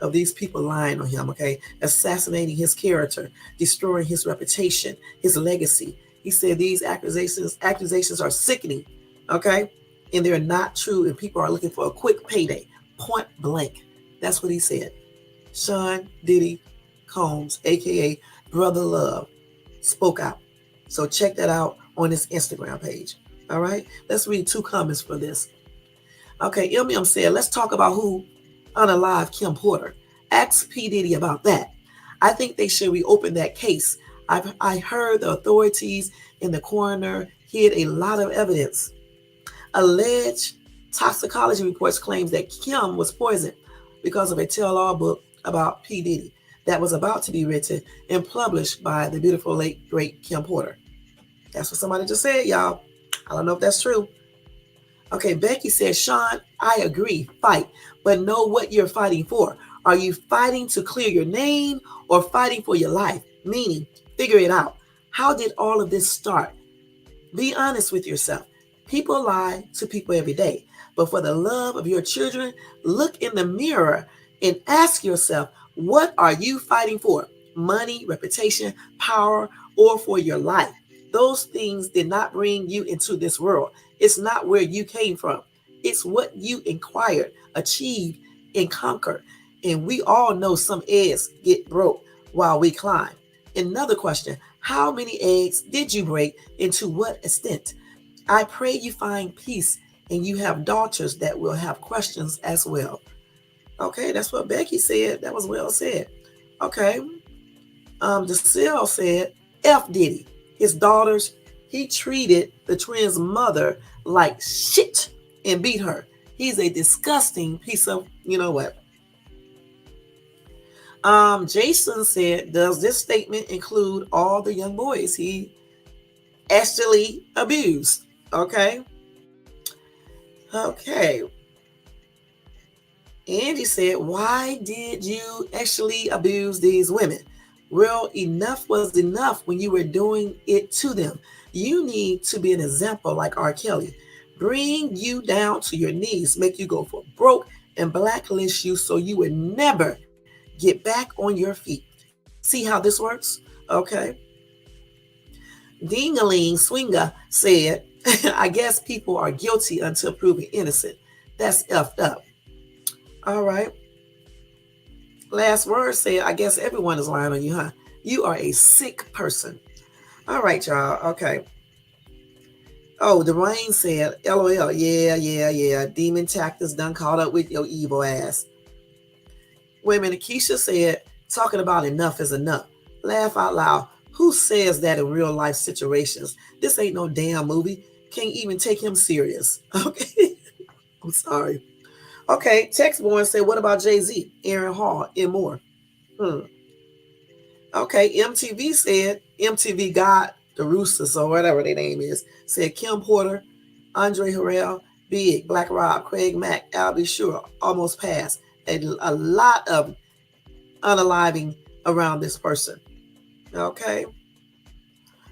of these people lying on him, okay? Assassinating his character, destroying his reputation, his legacy. He said these accusations are sickening, okay? And they're not true, and people are looking for a quick payday. Point blank. That's what he said. Sean Diddy Combs, aka Brother Love, spoke out. So check that out on his Instagram page. All right, let's read 2 comments for this. Okay, M said, let's talk about who unalived Kim Porter. Ask P. Diddy about that. I think they should reopen that case. I heard the authorities and the coroner hid a lot of evidence. Alleged toxicology reports claims that Kim was poisoned because of a tell-all book about P. Diddy that was about to be written and published by the beautiful late, great Kim Porter. That's what somebody just said, y'all. I don't know if that's true. Okay, Becky said, Sean, I agree, fight, but know what you're fighting for. Are you fighting to clear your name or fighting for your life? Meaning, figure it out. How did all of this start? Be honest with yourself. People lie to people every day, but for the love of your children, look in the mirror and ask yourself, what are you fighting for? Money, reputation, power, or for your life? Those things did not bring you into this world. It's not where you came from. It's what you acquired, achieved, and conquered. And we all know some eggs get broke while we climb. Another question. How many eggs did you break and to what extent? I pray you find peace and you have daughters that will have questions as well. Okay, that's what Becky said. That was well said. Okay. DeSille said, F Diddy, his daughters, he treated the twins' mother like shit and beat her. He's a disgusting piece of, you know what? Jason said, does this statement include all the young boys he actually abused? Okay. Okay. Angie said, why did you actually abuse these women? Well, enough was enough when you were doing it to them. You need to be an example like R. Kelly. Bring you down to your knees, make you go for broke, and blacklist you so you would never get back on your feet. See how this works? Okay. Dingaling Swinga said, I guess people are guilty until proven innocent. That's effed up. All right. Last word said, I guess everyone is lying on you, huh? You are a sick person. All right, y'all. Okay. Oh, Dwayne said, LOL. Yeah. Demon tactics done caught up with your evil ass. Wait a minute. Keisha said, talking about enough is enough. Laugh out loud. Who says that in real life situations? This ain't no damn movie. Can't even take him serious. Okay. I'm sorry. Okay. Textborn said, what about Jay-Z, Aaron Hall, and more? Okay. MTV said, MTV got the Roosters or whatever their name is, said Kim Porter, Andre Harrell, Big, Black Rob, Craig Mack, Albie Shore, almost passed. A lot of unaliving around this person. Okay.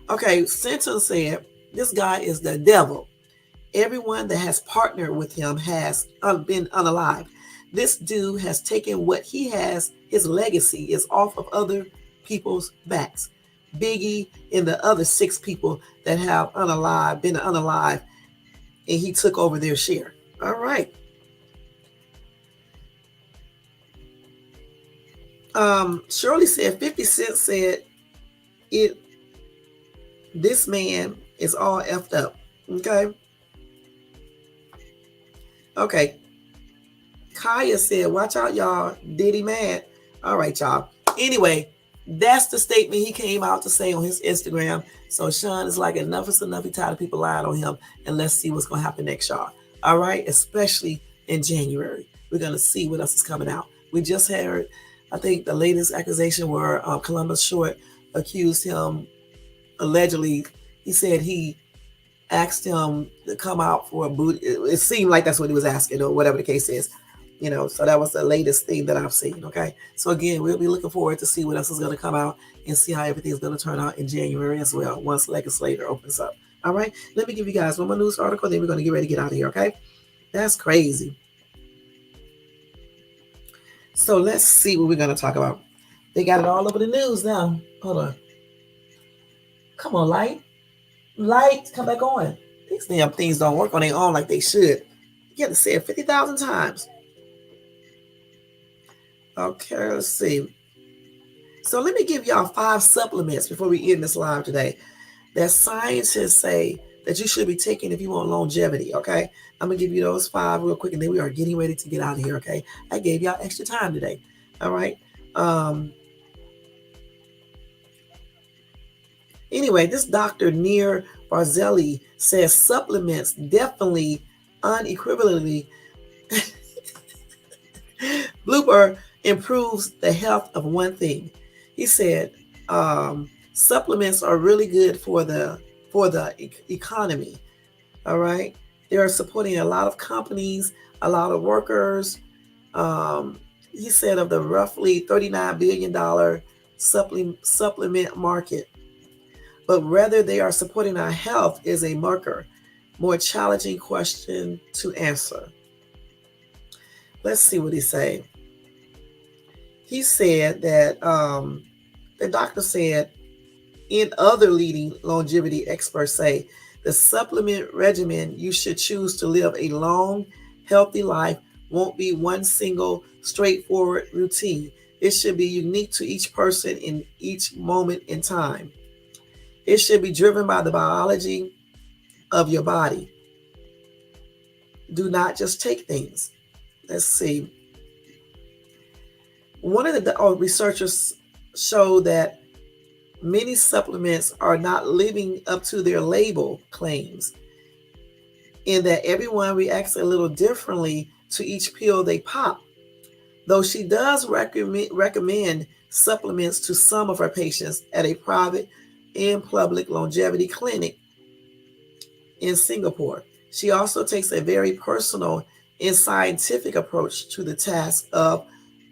Okay. Senton said, this guy is the devil. Everyone that has partnered with him has been unalived. This dude has taken what he has, his legacy is off of other people's backs. Biggie and the other 6 people that have been unalive, and he took over their share. All right. Shirley said 50 Cent said it. This man is all effed up. Okay. Okay. Kaya said, watch out, y'all. Diddy mad. All right, y'all. Anyway, that's the statement he came out to say on his Instagram. So Sean is like, enough is enough. He tired of people lying on him. And let's see what's going to happen next, y'all. All right. Especially in January. We're going to see what else is coming out. We just heard, I think, the latest accusation where Columbus Short accused him, allegedly, he said he asked him to come out for a boot. It seemed like that's what he was asking, or whatever the case is. You know, so that was the latest thing that I've seen. Okay. So again, we'll be looking forward to see what else is going to come out and see how everything's going to turn out in January as well, once Legislator opens up. All right. Let me give you guys one more news article, then we're going to get ready to get out of here. Okay. That's crazy. So let's see what we're going to talk about. They got it all over the news now. Hold on. Come on, light. Light, come back on. These damn things don't work on their own like they should. You have to say it 50,000 times. Okay, let's see. So let me give y'all 5 supplements before we end this live today that scientists say that you should be taking if you want longevity, okay? I'm going to give you those 5 real quick, and then we are getting ready to get out of here, okay? I gave y'all extra time today, all right? Anyway, this Dr. Nir Barzelli says supplements definitely, unequivocally, blooper improves the health of one thing. He said supplements are really good for the economy. All right, they are supporting a lot of companies, a lot of workers. He said of the roughly $39 billion supplement market, but whether they are supporting our health is a more challenging question to answer. Let's see what he said. He said that the doctor said, in other leading longevity experts say, the supplement regimen you should choose to live a long, healthy life won't be one single straightforward routine. It should be unique to each person in each moment in time. It should be driven by the biology of your body. Do not just take things. Let's see. One of the researchers showed that many supplements are not living up to their label claims, in that everyone reacts a little differently to each pill they pop. Though she does recommend supplements to some of her patients at a private and public longevity clinic in Singapore, she also takes a very personal and scientific approach to the task of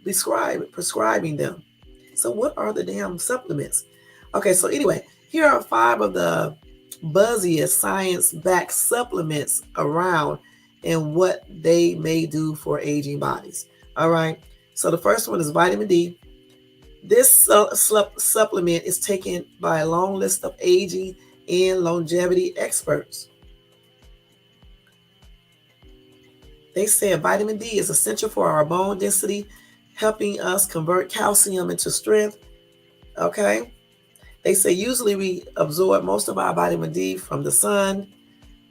prescribing them. So what are the damn supplements? Okay, so anyway, here are 5 of the buzziest science-backed supplements around and what they may do for aging bodies. All right, so the first one is vitamin D. This supplement is taken by a long list of aging and longevity experts. They said vitamin D is essential for our bone density, helping us convert calcium into strength. Okay. They say usually we absorb most of our vitamin D from the sun.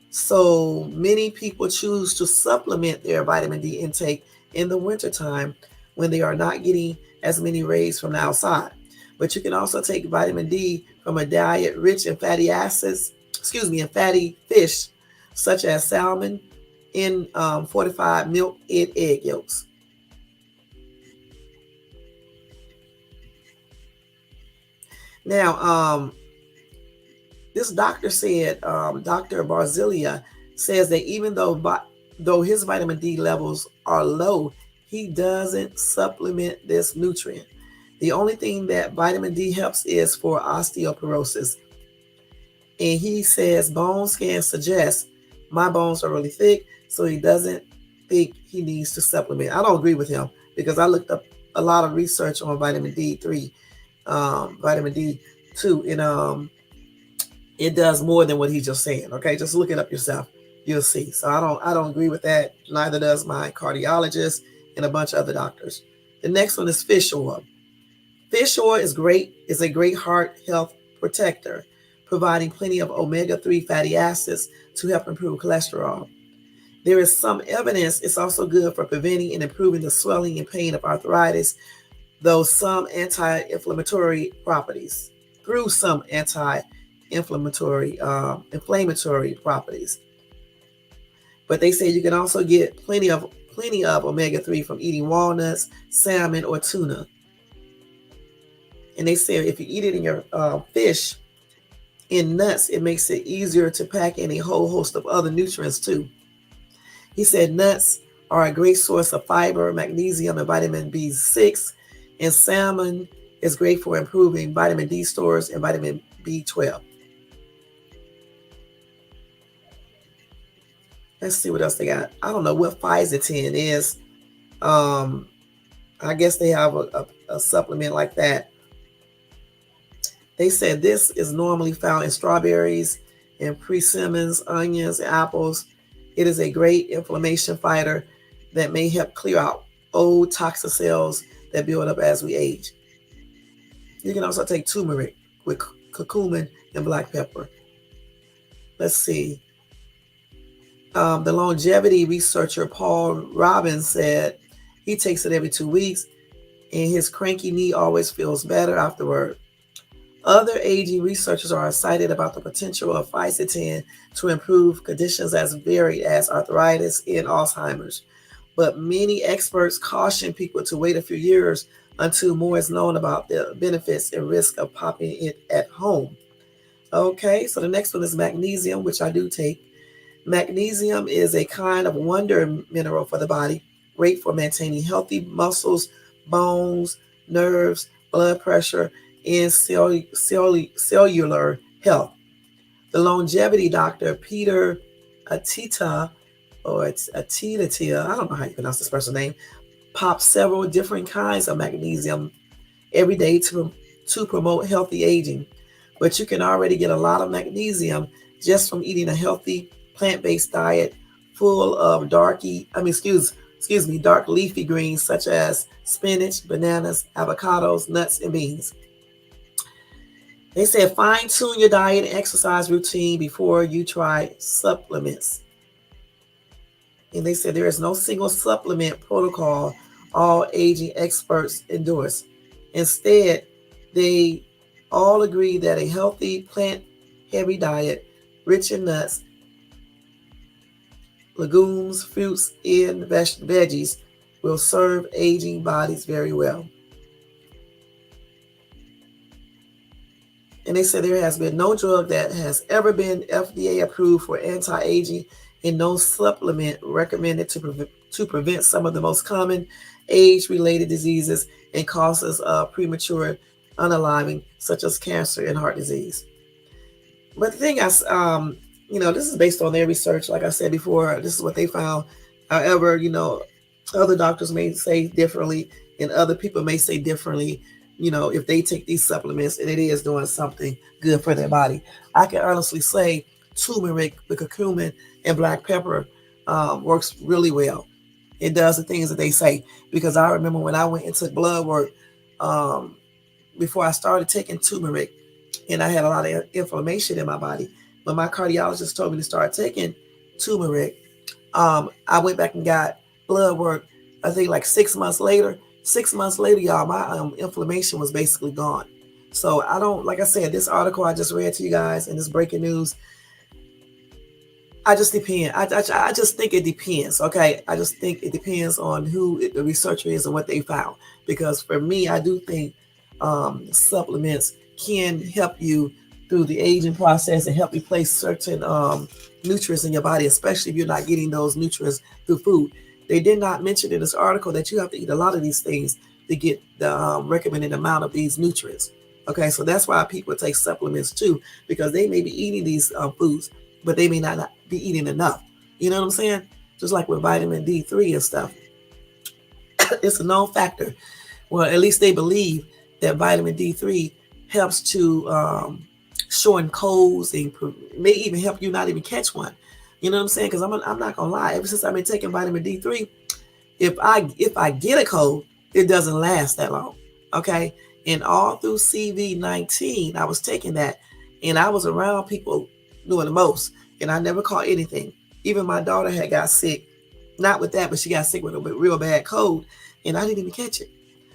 So many people choose to supplement their vitamin D intake in the wintertime when they are not getting as many rays from the outside. But you can also take vitamin D from a diet rich in fatty acids, and fatty fish, such as salmon, in fortified milk and egg yolks. Now, this doctor said, Dr. Barzilia says that even though his vitamin D levels are low, he doesn't supplement this nutrient. The only thing that vitamin D helps is for osteoporosis. And he says bone scans suggest my bones are really thick, so he doesn't think he needs to supplement. I don't agree with him because I looked up a lot of research on vitamin D3, vitamin D2, and it does more than what he's just saying. Okay, just look it up yourself. You'll see. So I don't agree with that. Neither does my cardiologist and a bunch of other doctors. The next one is fish oil. Fish oil is a great heart health protector, providing plenty of omega-3 fatty acids to help improve cholesterol. There is some evidence it's also good for preventing and improving the swelling and pain of arthritis, through some anti-inflammatory properties. Inflammatory properties. But they say you can also get plenty of omega-3 from eating walnuts, salmon, or tuna. And they say if you eat it in your fish, in nuts, it makes it easier to pack in a whole host of other nutrients too. He said nuts are a great source of fiber, magnesium, and vitamin B6, and salmon is great for improving vitamin D stores and vitamin B12. Let's see what else they got. I don't know what Physatin is. I guess they have a supplement like that. They said this is normally found in strawberries and persimmons, onions, and apples. It is a great inflammation fighter that may help clear out old toxic cells that build up as we age. You can also take turmeric with curcumin and black pepper. Let's see. The longevity researcher Paul Robbins said he takes it every 2 weeks and his cranky knee always feels better afterward. Other aging researchers are excited about the potential of Physatin to improve conditions as varied as arthritis and Alzheimer's. But many experts caution people to wait a few years until more is known about the benefits and risk of popping it at home. Okay, so the next one is magnesium, which I do take. Magnesium is a kind of wonder mineral for the body, great for maintaining healthy muscles, bones, nerves, blood pressure, and cellular health. The longevity doctor, Peter Atita, I don't know how you pronounce this person's name, pops several different kinds of magnesium every day to promote healthy aging. But you can already get a lot of magnesium just from eating a healthy plant-based diet full of dark leafy greens such as spinach, bananas, avocados, nuts, and beans. They said fine tune your diet and exercise routine before you try supplements. And they said there is no single supplement protocol all aging experts endorse. Instead, they all agree that a healthy plant heavy diet, rich in nuts, legumes, fruits, and veggies, will serve aging bodies very well. And they said there has been no drug that has ever been FDA approved for anti-aging and no supplement recommended to prevent some of the most common age-related diseases and causes of premature unaliving, such as cancer and heart disease. But the thing is, this is based on their research. Like I said before, this is what they found. However, other doctors may say differently and other people may say differently, if they take these supplements and it is doing something good for their body. I can honestly say turmeric with curcumin and black pepper works really well. It does the things that they say, because I remember when I went and took blood work before I started taking turmeric, and I had a lot of inflammation in my body. When my cardiologist told me to start taking turmeric, I went back and got blood work, I think like 6 months later. 6 months later, y'all, my inflammation was basically gone. So I don't, like I said, this article I just read to you guys and this breaking news, I just think it depends, okay? I just think it depends on who the researcher is and what they found. Because for me, I do think supplements can help you through the aging process and help replace certain nutrients in your body, especially if you're not getting those nutrients through food. They did not mention in this article that you have to eat a lot of these things to get the recommended amount of these nutrients. Okay, so that's why people take supplements too, because they may be eating these foods, but they may not be eating enough. You know what I'm saying? Just like with vitamin D3 and stuff. It's a known factor. Well, at least they believe that vitamin D3 helps to shorten colds and may even help you not even catch one. You know what I'm saying? Because I'm not gonna lie. Ever since I've been taking vitamin D3, if I get a cold, it doesn't last that long. Okay, and all through CV-19, I was taking that, and I was around people doing the most, and I never caught anything. Even my daughter had got sick, not with that, but she got sick with a real bad cold, and I didn't even catch it.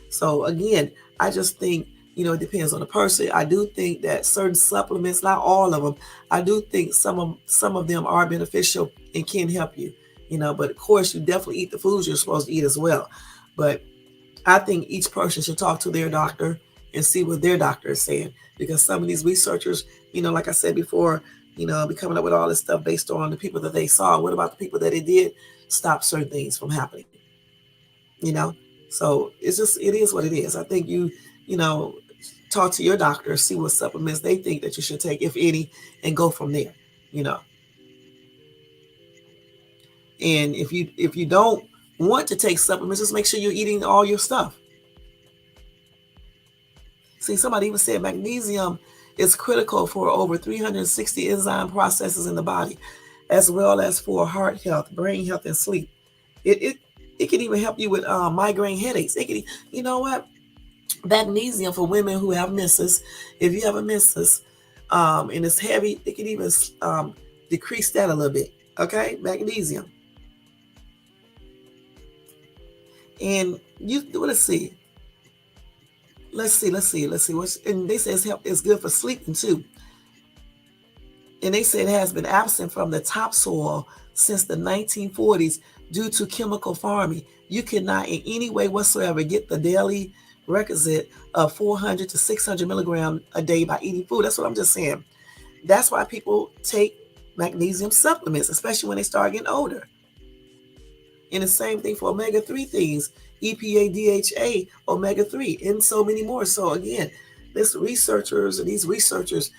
So again, I just think, it depends on the person. I do think that certain supplements, not all of them, I do think some of them are beneficial and can help you, but of course you definitely eat the foods you're supposed to eat as well. But I think each person should talk to their doctor and see what their doctor is saying, because some of these researchers, like I said before, be coming up with all this stuff based on the people that they saw. What about the people that it did stop certain things from happening? So it is what it is. I think you talk to your doctor, see what supplements they think that you should take, if any, and go from there. And if you don't want to take supplements, just make sure you're eating all your stuff. See, somebody even said magnesium is critical for over 360 enzyme processes in the body, as well as for heart health, brain health, and sleep. It can even help you with migraine headaches. It can, you know what? Magnesium for women who have menses. If you have a menses and it's heavy, it can even decrease that a little bit. Okay, magnesium. And let's see. And they say it's good for sleeping too. And they say it has been absent from the topsoil since the 1940s due to chemical farming. You cannot in any way whatsoever get the daily requisite of 400 to 600 milligrams a day by eating food. That's what I'm just saying. That's why people take magnesium supplements, especially when they start getting older. And the same thing for omega-3 things, EPA, DHA, omega-3, and so many more. So again, these researchers,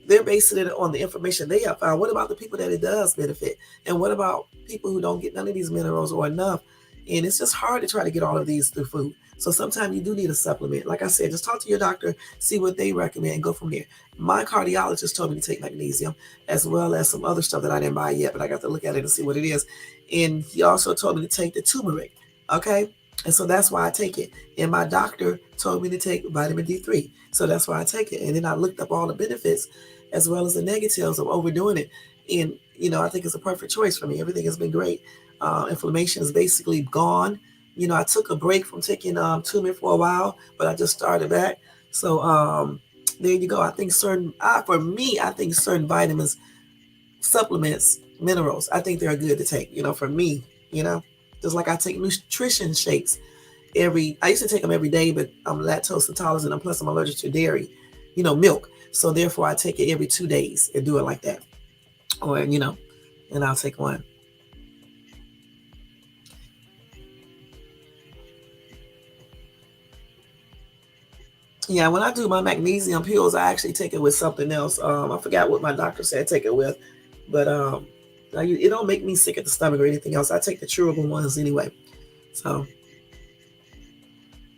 they're basing it on the information they have found. What about the people that it does benefit? And what about people who don't get none of these minerals or enough, And it's just hard to try to get all of these through food. So sometimes you do need a supplement. Like I said, just talk to your doctor, see what they recommend, and go from there. My cardiologist told me to take magnesium, as well as some other stuff that I didn't buy yet, but I got to look at it and see what it is. And he also told me to take the turmeric. Okay. And so that's why I take it. And my doctor told me to take vitamin D3. So that's why I take it. And then I looked up all the benefits as well as the negatives of overdoing it. And, I think it's a perfect choice for me. Everything has been great. Inflammation is basically gone. I took a break from taking turmeric for a while, but I just started back. So there you go. I think for me, I think certain vitamins, supplements, minerals, I think they're good to take, for me, just like I take nutrition shakes I used to take them every day, but I'm lactose intolerant and plus I'm allergic to dairy, milk. So therefore I take it every 2 days and do it like that. Or, and I'll take one. Yeah, when I do my magnesium pills, I actually take it with something else. I forgot what my doctor said take it with, but it don't make me sick at the stomach or anything else. I take the chewable ones anyway. So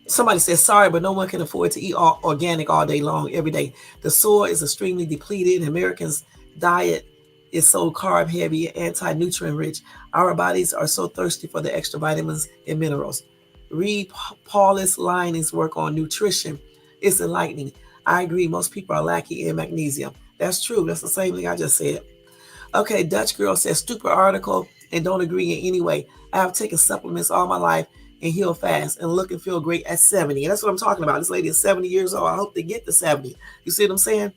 somebody says, sorry, but no one can afford to eat organic all day long, every day. The soil is extremely depleted. Americans' diet is so carb heavy and anti-nutrient rich. Our bodies are so thirsty for the extra vitamins and minerals. Read Paulus Lining's work on nutrition. It's enlightening. I agree. Most people are lacking in magnesium. That's true. That's the same thing I just said. Okay, Dutch girl says, stupid article and don't agree in any way. I have taken supplements all my life and heal fast and look and feel great at 70. And that's what I'm talking about. This lady is 70 years old. I hope they get to 70. You see what I'm saying?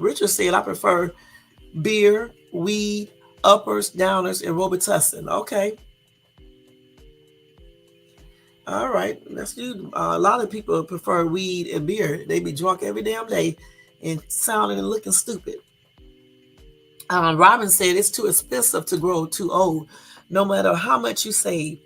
Richard said, I prefer beer, weed, uppers, downers, and Robitussin. Okay. All right. That's you. A lot of people prefer weed and beer. They be drunk every damn day and sounding and looking stupid. Robin said it's too expensive to grow too old. No matter how much you save,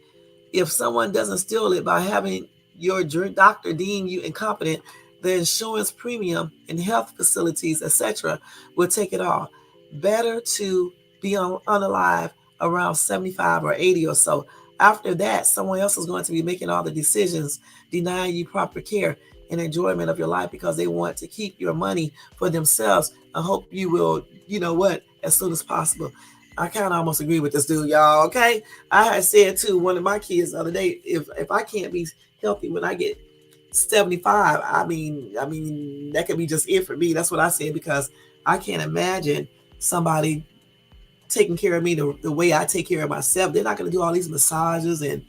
if someone doesn't steal it by having your doctor deem you incompetent, the insurance premium and health facilities, etc., will take it all. Better to be unalive around 75 or 80 or so. After that, someone else is going to be making all the decisions, denying you proper care and enjoyment of your life because they want to keep your money for themselves. I hope you will, as soon as possible. I kind of almost agree with this dude, y'all. Okay. I had said to one of my kids the other day, if I can't be healthy when I get 75, I mean, that could be just it for me. That's what I said, because I can't imagine somebody taking care of me the way I take care of myself. They're not going to do all these massages and,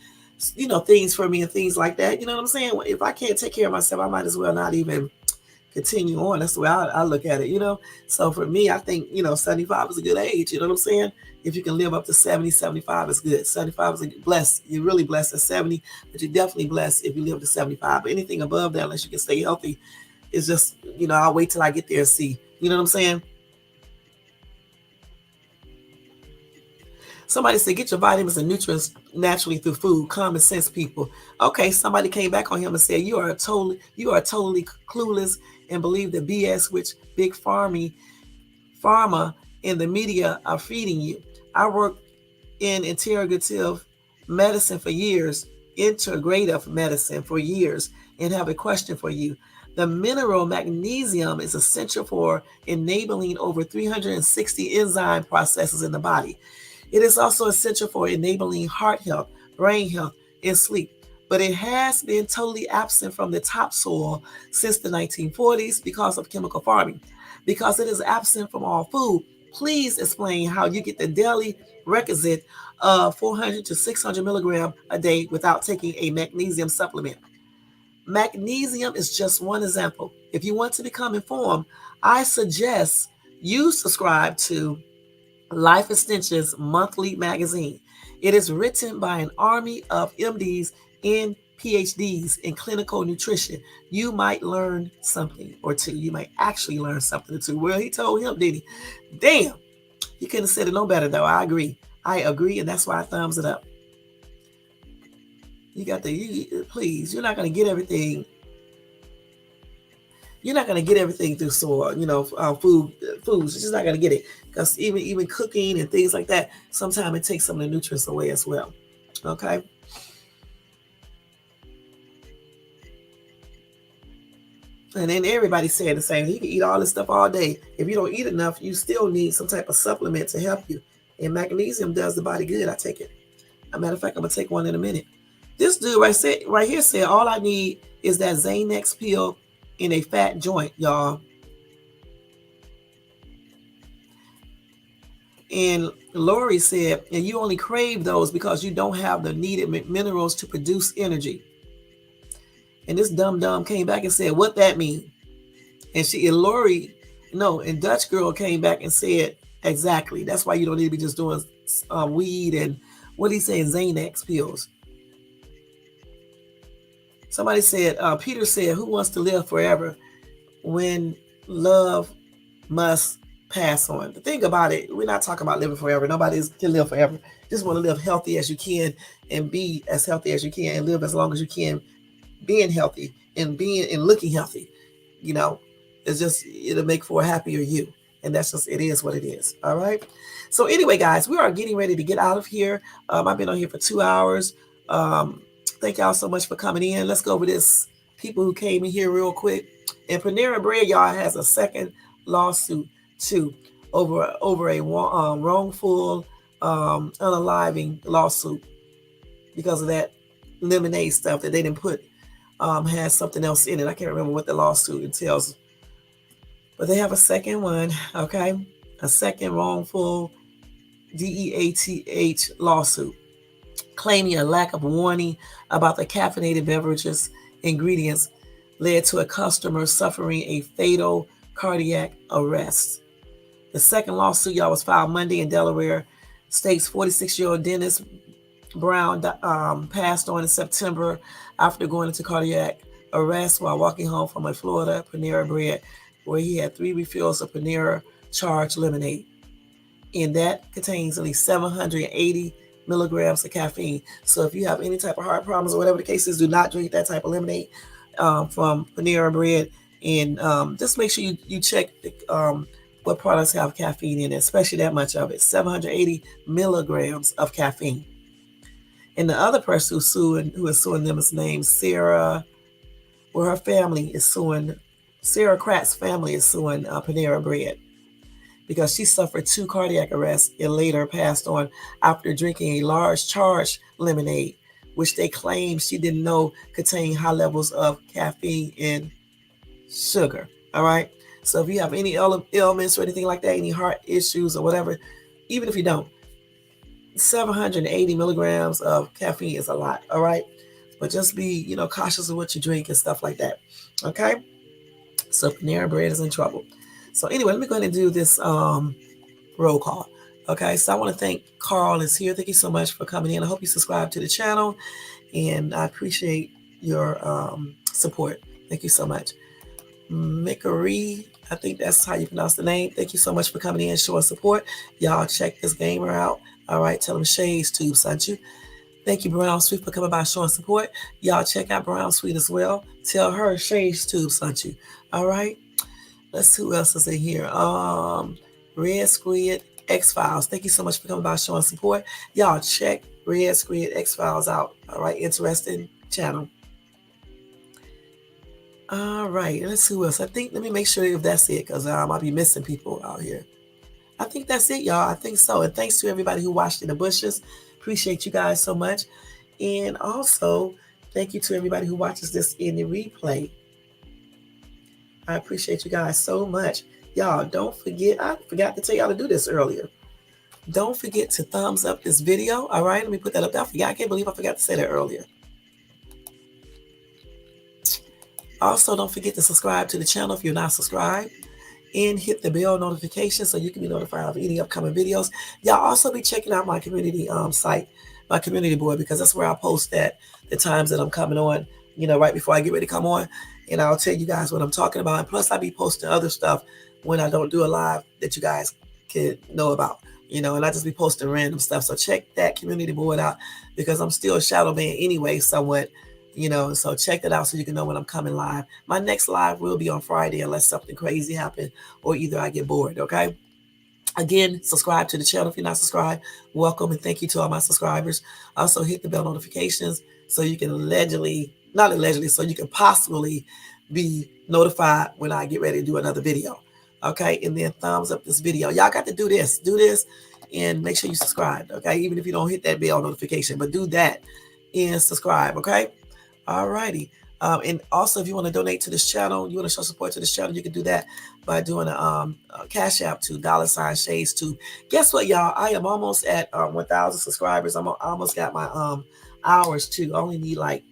things for me and things like that. You know what I'm saying? If I can't take care of myself, I might as well not even continue on. That's the way I look at it, So for me, I think, 75 is a good age. You know what I'm saying? If you can live up to 70, 75 is good. 75 is blessed. You're really blessed at 70, but you're definitely blessed if you live to 75. But anything above that, unless you can stay healthy, is just, I'll wait till I get there and see. You know what I'm saying? Somebody said, get your vitamins and nutrients naturally through food. Common sense, people. Okay, somebody came back on him and said, you are totally clueless and believe the BS which big pharma and the media are feeding you. I worked in integrative medicine for years, integrative medicine for years, and have a question for you. The mineral magnesium is essential for enabling over 360 enzyme processes in the body. It is also essential for enabling heart health, brain health, and sleep. But it has been totally absent from the topsoil since the 1940s because of chemical farming. Because it is absent from all food, please explain how you get the daily requisite of 400 to 600 milligrams a day without taking a magnesium supplement. Magnesium is just one example. If you want to become informed, I suggest you subscribe to Life Extension's monthly magazine. It is written by an army of MDs and PhDs in clinical nutrition. You might learn something or two. You might actually learn something or two. Well, he told him, did he? Damn. He couldn't have said it no better, though. I agree, and that's why I thumbs it up. You got please, you're not going to get everything. You're not going to get everything through soil, foods. You're just not going to get it, because even cooking and things like that, sometimes it takes some of the nutrients away as well. Okay. And then everybody's saying the same. You can eat all this stuff all day. If you don't eat enough, you still need some type of supplement to help you. And magnesium does the body good. I take it. As a matter of fact, I'm going to take one in a minute. This dude right here said, all I need is that Xanax pill in a fat joint, y'all. And Lori said, and you only crave those because you don't have the needed minerals to produce energy. And this dumb came back and said, what that mean? And Dutch girl came back and said, exactly. That's why you don't need to be just doing weed and what he's saying, Xanax pills. Somebody said, Peter said, who wants to live forever when love must pass on? The thing about it, we're not talking about living forever. Nobody can live forever. Just want to live healthy as you can and be as healthy as you can and live as long as you can, being healthy and looking healthy. It'll make for a happier you. And it is what it is. All right. So anyway, guys, we are getting ready to get out of here. I've been on here for 2 hours. Thank y'all so much for coming in. Let's go over this. People who came in here real quick. And Panera Bread, y'all, has a second lawsuit too over a wrongful unaliving lawsuit because of that lemonade stuff that they didn't put has something else in it. I can't remember what the lawsuit entails, but they have a second one. Okay, a second wrongful DEATH lawsuit claiming a lack of warning about the caffeinated beverages ingredients led to a customer suffering a fatal cardiac arrest. The second lawsuit, y'all, was filed Monday in Delaware. State's 46-year-old Dennis Brown passed on in September after going into cardiac arrest while walking home from a Florida Panera Bread where he had 3 refills of Panera charged lemonade. And that contains only 780 milligrams of caffeine. So if you have any type of heart problems or whatever the case is, do not drink that type of lemonade from Panera Bread. And just make sure you check what products have caffeine in it, especially that much of it. 780 milligrams of caffeine. And the other person who is suing them is named Sarah, her family is suing, Sarah Kratz's family is suing Panera Bread because she suffered 2 cardiac arrests and later passed on after drinking a large charged lemonade, which they claim she didn't know contained high levels of caffeine and sugar. All right. So if you have any ailments or anything like that, any heart issues or whatever, even if you don't, 780 milligrams of caffeine is a lot. All right. But just be, cautious of what you drink and stuff like that. Okay. So Panera Bread is in trouble. So anyway, let me go ahead and do this roll call. Okay. So I want to thank Carl is here. Thank you so much for coming in. I hope you subscribe to the channel and I appreciate your support. Thank you so much. Mickery, I think that's how you pronounce the name. Thank you so much for coming in and showing support. Y'all check this gamer out. All right, tell them Shades Tube sent you. Thank you, Brown Sweet, for coming by showing support. Y'all check out Brown Sweet as well. Tell her Shades Tube sent you. All right. Let's see who else is in here. Red Squid X-Files. Thank you so much for coming by showing support. Y'all check Red Squid X-Files out. All right, interesting channel. All right, let's see who else. Let me make sure if that's it, because I'll be missing people out here. I think that's it, y'all. I think so. And thanks to everybody who watched in the bushes. Appreciate you guys so much. And also, thank you to everybody who watches this in the replay. I appreciate you guys so much. Y'all, don't forget, I forgot to tell y'all to do this earlier. Don't forget to thumbs up this video. All right, let me put that up there. I can't believe I forgot to say that earlier. Also, don't forget to subscribe to the channel if you're not subscribed. And hit the bell notification so you can be notified of any upcoming videos. Y'all also be checking out my community site, my community board, because that's where I post at the times that I'm coming on, right before I get ready to come on. And I'll tell you guys what I'm talking about. And plus, I'll be posting other stuff when I don't do a live that you guys can know about, and I just be posting random stuff. So check that community board out because I'm still a shadow man anyway, somewhat, So check that out so you can know when I'm coming live. My next live will be on Friday unless something crazy happens or either I get bored, okay? Again, subscribe to the channel if you're not subscribed. Welcome and thank you to all my subscribers. Also hit the bell notifications so you can so you can possibly be notified when I get ready to do another video. Okay, and then thumbs up this video. Y'all got to do this, and make sure you subscribe. Okay, even if you don't hit that bell notification, but do that and subscribe. Okay, all righty. And also, if you want to donate to this channel, you want to show support to this channel, you can do that by doing a Cash App to $Shades2. Guess what, y'all? I am almost at 1,000 subscribers. I almost got my hours too. I only need like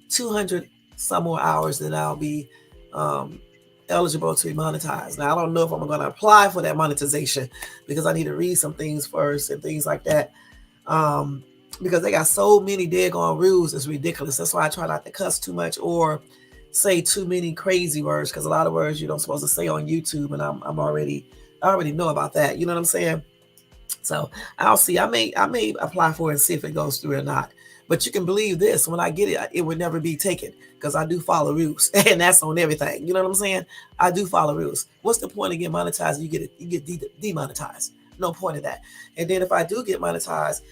200 some more hours, then I'll be eligible to be monetized. Now, I don't know if I'm going to apply for that monetization because I need to read some things first and things like that. Because they got so many daggone rules, it's ridiculous. That's why I try not to cuss too much or say too many crazy words, because a lot of words you don't supposed to say on YouTube, and I already know about that. You know what I'm saying? So I'll see. I may apply for it and see if it goes through or not. But you can believe this: when I get it, it would never be taken because I do follow rules, and that's on everything. You know what I'm saying? I do follow rules. What's the point of getting monetized? You get demonetized. No point of that. And then if I do get monetized,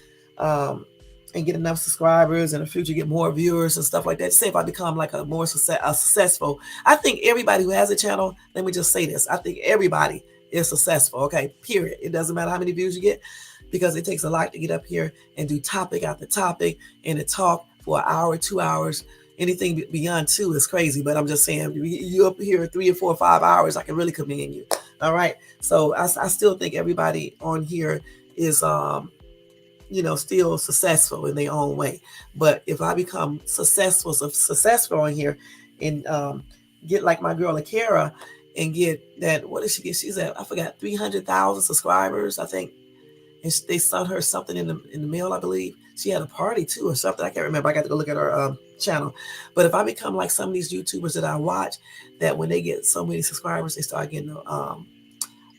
and get enough subscribers in the future, get more viewers and stuff like that. Say if I become like a more successful, I think everybody who has a channel, let me just say this, I think everybody is successful, okay, period. It doesn't matter how many views you get, because it takes a lot to get up here and do topic after topic and to talk for an hour, 2 hours. Anything beyond 2 is crazy, but I'm just saying, you up here 3 or 4 or 5 hours, I can really commend you. All right, so I still think everybody on here is still successful in their own way. But if I become successful on here and get like my girl Akira and get that, what did she get? She's at, I forgot, 300,000 subscribers, I think. And they sent her something in the mail, I believe. She had a party too or something. I can't remember. I got to go look at her channel. But if I become like some of these YouTubers that I watch, that when they get so many subscribers, they start getting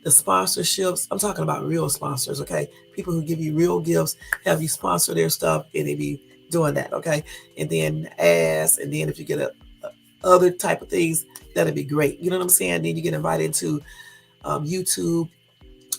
the sponsorships. I'm talking about real sponsors, okay? People who give you real gifts, have you sponsor their stuff, and they be doing that, okay? And then ads, and then if you get a other type of things, that'd be great. You know what I'm saying? Then you get invited to YouTube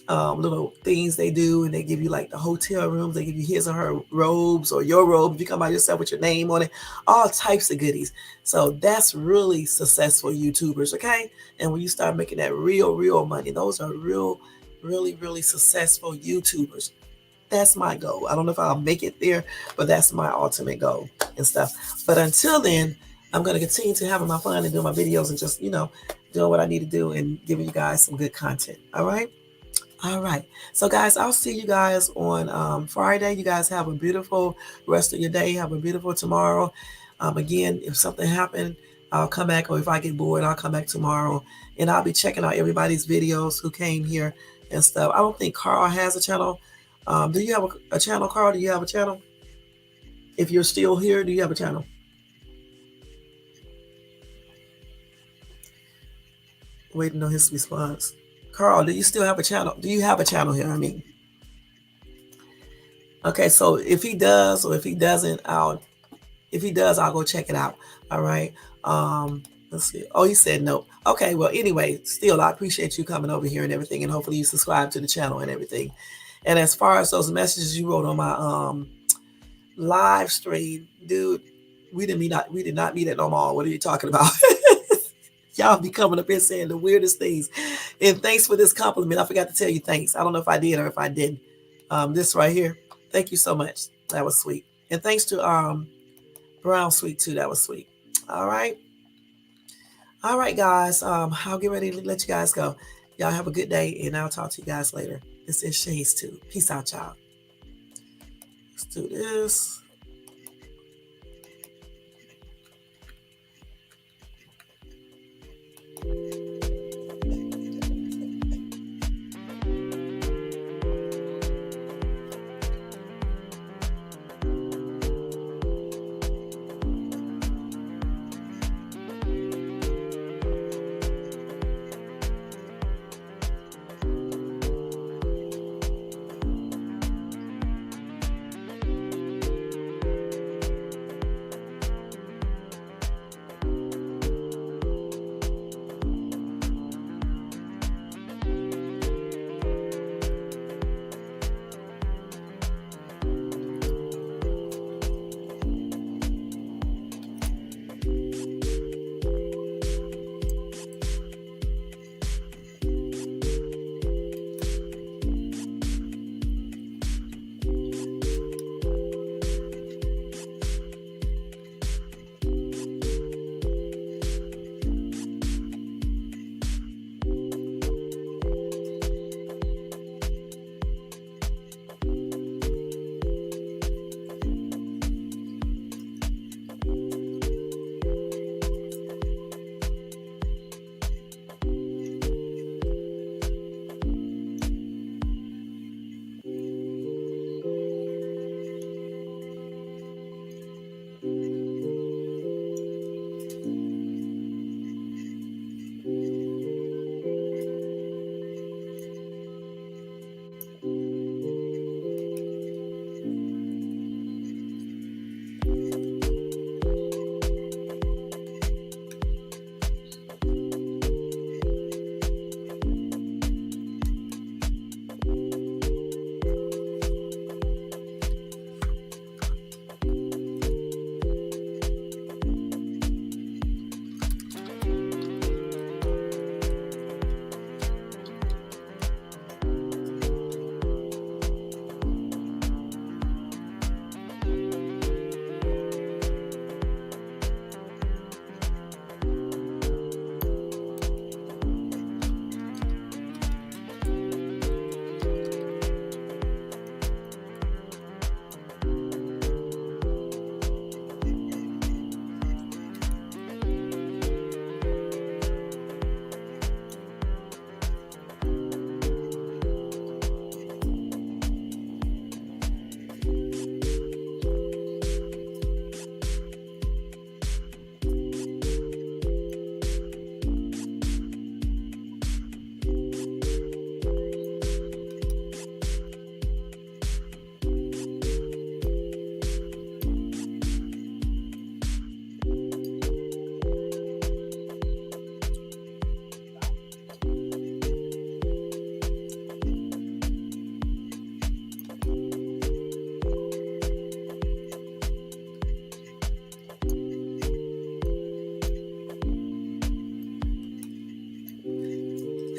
little things they do, and they give you like the hotel rooms. They give you his or her robes or your robe. If you come by yourself with your name on it, all types of goodies. So that's really successful YouTubers, okay? And when you start making that real money, those are really successful YouTubers. That's my goal. I don't know if I'll make it there, but that's my ultimate goal and stuff. But until then, I'm going to continue to having my fun and doing my videos and just, doing what I need to do and giving you guys some good content. All right. So guys, I'll see you guys on Friday. You guys have a beautiful rest of your day. Have a beautiful tomorrow. Again, if something happened, I'll come back, or if I get bored, I'll come back tomorrow, and I'll be checking out everybody's videos who came here and stuff. I don't think Carl has a channel. Do you have a channel, Carl? Do you have a channel? If you're still here, do you have a channel? Waiting on his response. Carl, do you still have a channel? Do you have a channel here? I mean, okay. So if he does, or if he doesn't, I'll go check it out. All right. Let's see. Oh, he said no. Okay. Well, anyway, still, I appreciate you coming over here and everything, and hopefully you subscribe to the channel and everything. And as far as those messages you wrote on my live stream, dude, we did not meet at no mall. What are you talking about? Y'all be coming up here saying the weirdest things. And thanks for this compliment. I forgot to tell you thanks. I don't know if I did or if I didn't. This right here. Thank you so much. That was sweet. And thanks to Brown Sweet too. That was sweet. All right. All right, guys. I'll get ready to let you guys go. Y'all have a good day, and I'll talk to you guys later. This is Shades too. Peace out, y'all. Let's do this.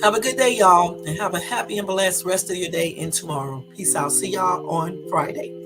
Have a good day, y'all, and have a happy and blessed rest of your day and tomorrow. Peace out. See y'all on Friday.